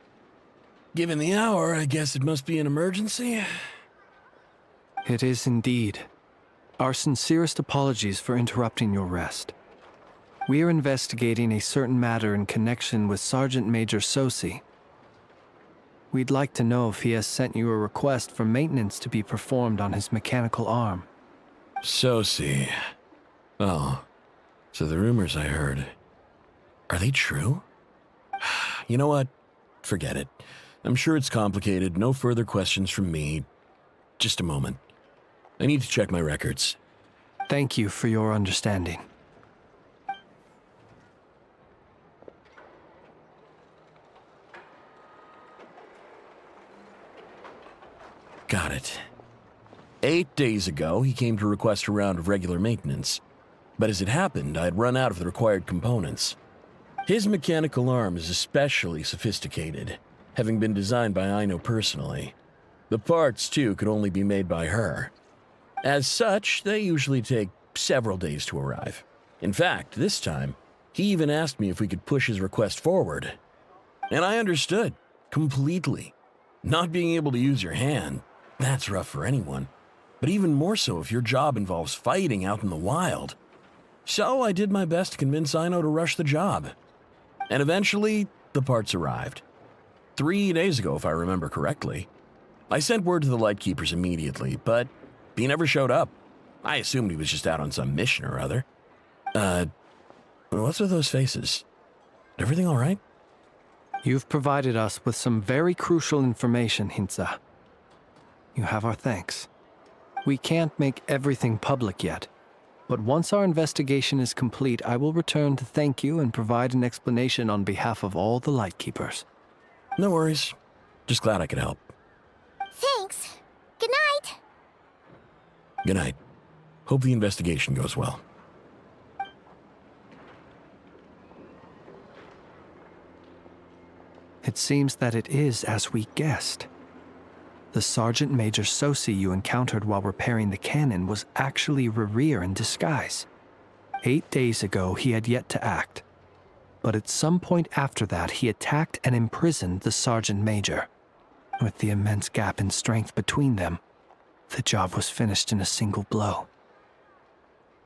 Given the hour, I guess it must be an emergency. It is indeed. Our sincerest apologies for interrupting your rest. We are investigating a certain matter in connection with Sergeant Major Sosi. We'd like to know if he has sent you a request for maintenance to be performed on his mechanical arm. Sosi. Oh, so the rumors I heard, are they true? You know what? Forget it. I'm sure it's complicated. No further questions from me. Just a moment. I need to check my records. Thank you for your understanding. Got it. 8 days ago, he came to request a round of regular maintenance. But as it happened, I'd run out of the required components. His mechanical arm is especially sophisticated, having been designed by Aino personally. The parts, too, could only be made by her. As such, they usually take several days to arrive. In fact, this time, he even asked me if we could push his request forward. And I understood, completely. Not being able to use your hand, that's rough for anyone. But even more so if your job involves fighting out in the wild. So I did my best to convince Aino to rush the job. And eventually, the parts arrived. 3 days ago, if I remember correctly. I sent word to the Lightkeepers immediately, but he never showed up. I assumed he was just out on some mission or other. What's with those faces? Everything all right? You've provided us with some very crucial information, Hintsa. You have our thanks. We can't make everything public yet, but once our investigation is complete, I will return to thank you and provide an explanation on behalf of all the Lightkeepers. No worries. Just glad I could help. Thanks. Good night. Good night. Hope the investigation goes well. It seems that it is as we guessed. The Sergeant Major Sosi you encountered while repairing the cannon was actually Rerir in disguise. 8 days ago, he had yet to act. But at some point after that, he attacked and imprisoned the Sergeant Major. With the immense gap in strength between them, the job was finished in a single blow.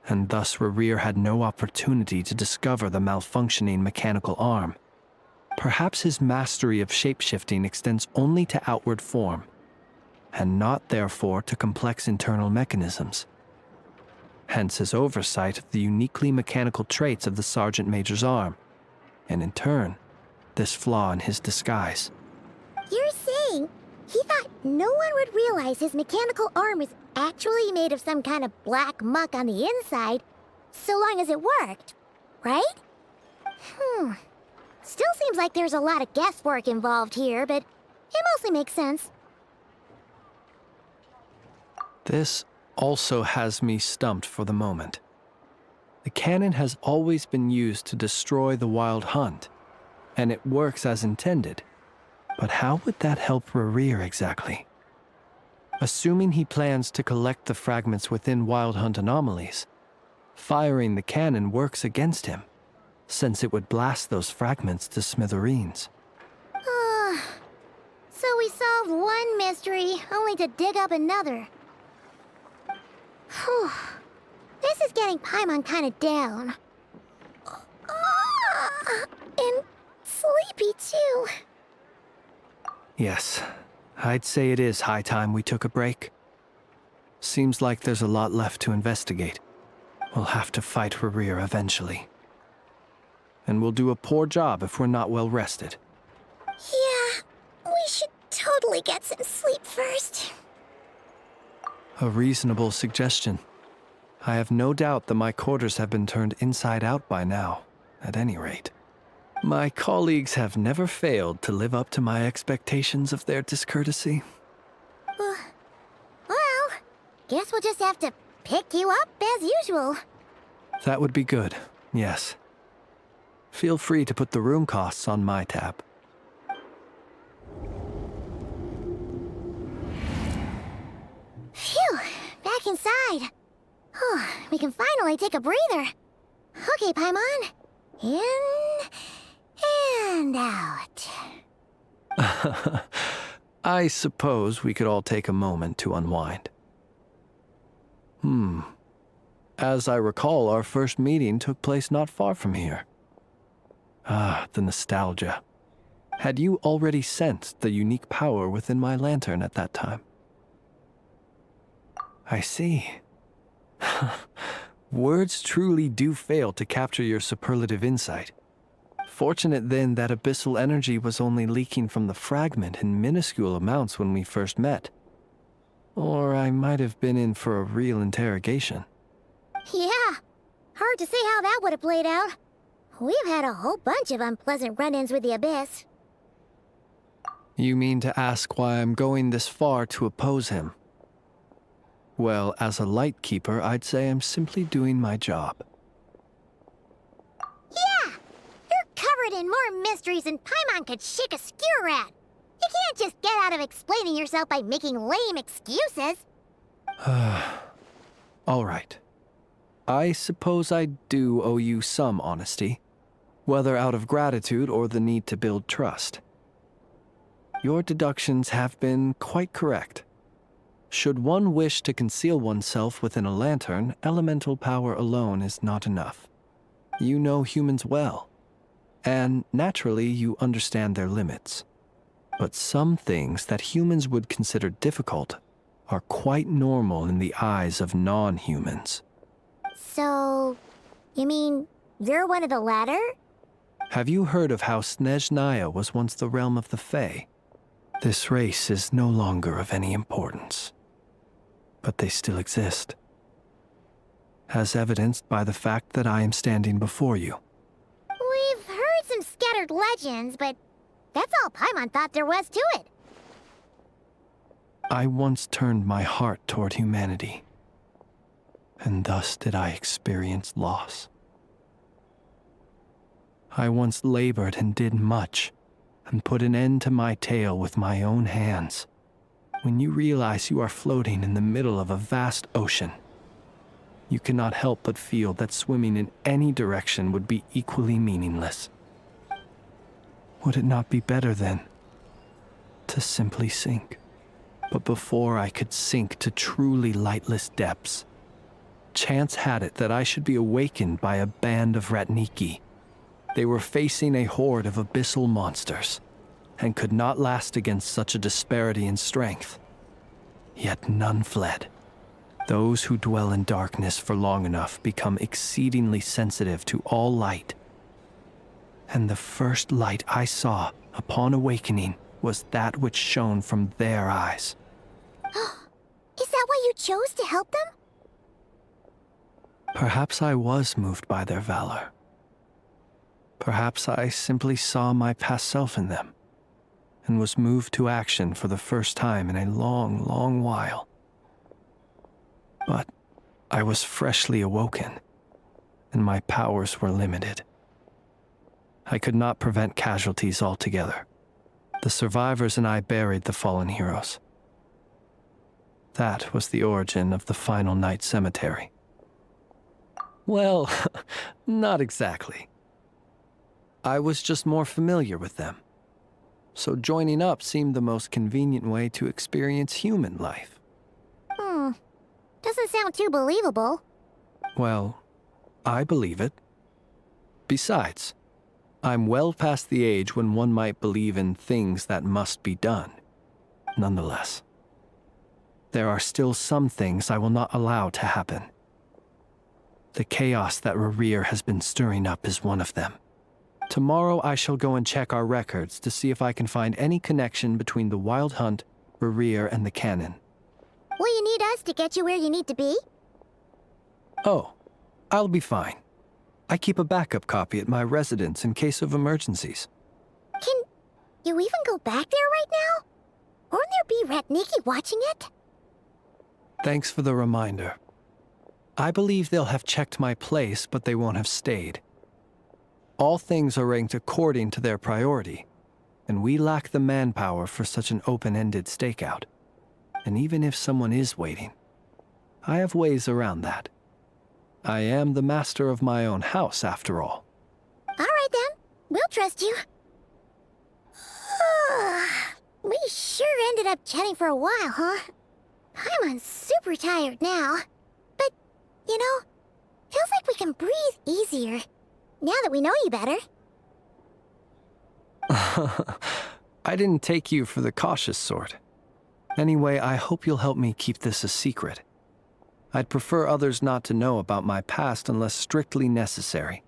And thus Rerir had no opportunity to discover the malfunctioning mechanical arm. Perhaps his mastery of shapeshifting extends only to outward form, and not therefore to complex internal mechanisms. Hence his oversight of the uniquely mechanical traits of the Sergeant Major's arm, and in turn, this flaw in his disguise. You're saying he thought no one would realize his mechanical arm was actually made of some kind of black muck on the inside, so long as it worked, right? Still seems like there's a lot of guesswork involved here, but it mostly makes sense. This also has me stumped for the moment. The cannon has always been used to destroy the Wild Hunt, and it works as intended. But how would that help Rerir exactly? Assuming he plans to collect the fragments within Wild Hunt anomalies, firing the cannon works against him, since it would blast those fragments to smithereens. So we solved one mystery, only to dig up another. Whew. This is getting Paimon kind of down. And sleepy, too. Yes, I'd say it is high time we took a break. Seems like there's a lot left to investigate. We'll have to fight Rerir eventually. And we'll do a poor job if we're not well rested. Yeah, we should totally get some sleep first. A reasonable suggestion. I have no doubt that my quarters have been turned inside out by now, at any rate. My colleagues have never failed to live up to my expectations of their discourtesy. Well, guess we'll just have to pick you up as usual. That would be good, yes. Feel free to put the room costs on my tab. Phew, back inside. We can finally take a breather. Okay, Paimon. In and out. I suppose we could all take a moment to unwind. As I recall, our first meeting took place not far from here. Ah, the nostalgia. Had you already sensed the unique power within my lantern at that time? I see. Words truly do fail to capture your superlative insight. Fortunate then that abyssal energy was only leaking from the fragment in minuscule amounts when we first met. Or I might have been in for a real interrogation. Yeah, hard to say how that would have played out. We've had a whole bunch of unpleasant run-ins with the Abyss. You mean to ask why I'm going this far to oppose him? Well, as a Lightkeeper, I'd say I'm simply doing my job. and more mysteries than Paimon could shake a skewer at. You can't just get out of explaining yourself by making lame excuses. All right. I suppose I do owe you some honesty, whether out of gratitude or the need to build trust. Your deductions have been quite correct. Should one wish to conceal oneself within a lantern, elemental power alone is not enough. You know humans well, and naturally you understand their limits. But some things that humans would consider difficult are quite normal in the eyes of non-humans. So, you mean you're one of the latter? Have you heard of how Snezhnaya was once the realm of the Fae? This race is no longer of any importance, but they still exist, as evidenced by the fact that I am standing before you. We've heard some scattered legends, but that's all Paimon thought there was to it. I once turned my heart toward humanity, and thus did I experience loss. I once labored and did much, and put an end to my tale with my own hands. When you realize you are floating in the middle of a vast ocean, you cannot help but feel that swimming in any direction would be equally meaningless. Would it not be better, then, to simply sink? But before I could sink to truly lightless depths, chance had it that I should be awakened by a band of Ratniki. They were facing a horde of abyssal monsters, and could not last against such a disparity in strength. Yet none fled. Those who dwell in darkness for long enough become exceedingly sensitive to all light. And the first light I saw upon awakening was that which shone from their eyes. Is that why you chose to help them? Perhaps I was moved by their valor. Perhaps I simply saw my past self in them, and was moved to action for the first time in a long, long while. But I was freshly awoken, and my powers were limited. I could not prevent casualties altogether. The survivors and I buried the fallen heroes. That was the origin of the Final Night Cemetery. Well, not exactly. I was just more familiar with them, so joining up seemed the most convenient way to experience human life. Doesn't sound too believable. Well, I believe it. Besides, I'm well past the age when one might believe in things that must be done. Nonetheless, there are still some things I will not allow to happen. The chaos that Rerir has been stirring up is one of them. Tomorrow I shall go and check our records to see if I can find any connection between the Wild Hunt, Rerir, and the Canon. Will you need us to get you where you need to be? Oh, I'll be fine. I keep a backup copy at my residence in case of emergencies. Can you even go back there right now? Won't there be Ratniki watching it? Thanks for the reminder. I believe they'll have checked my place, but they won't have stayed. All things are ranked according to their priority, and we lack the manpower for such an open-ended stakeout. And even if someone is waiting, I have ways around that. I am the master of my own house, after all. All right, then. We'll trust you. We sure ended up chatting for a while, huh? Paimon's super tired now. But, you know, feels like we can breathe easier, now that we know you better. I didn't take you for the cautious sort. Anyway, I hope you'll help me keep this a secret. I'd prefer others not to know about my past unless strictly necessary.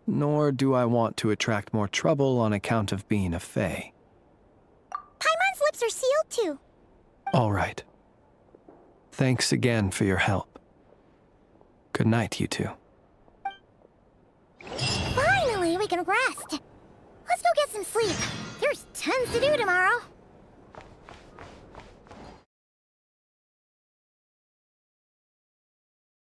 Nor do I want to attract more trouble on account of being a Fae. Paimon's lips are sealed too. All right. Thanks again for your help. Good night, you two. Finally, we can rest. Let's go get some sleep. There's tons to do tomorrow.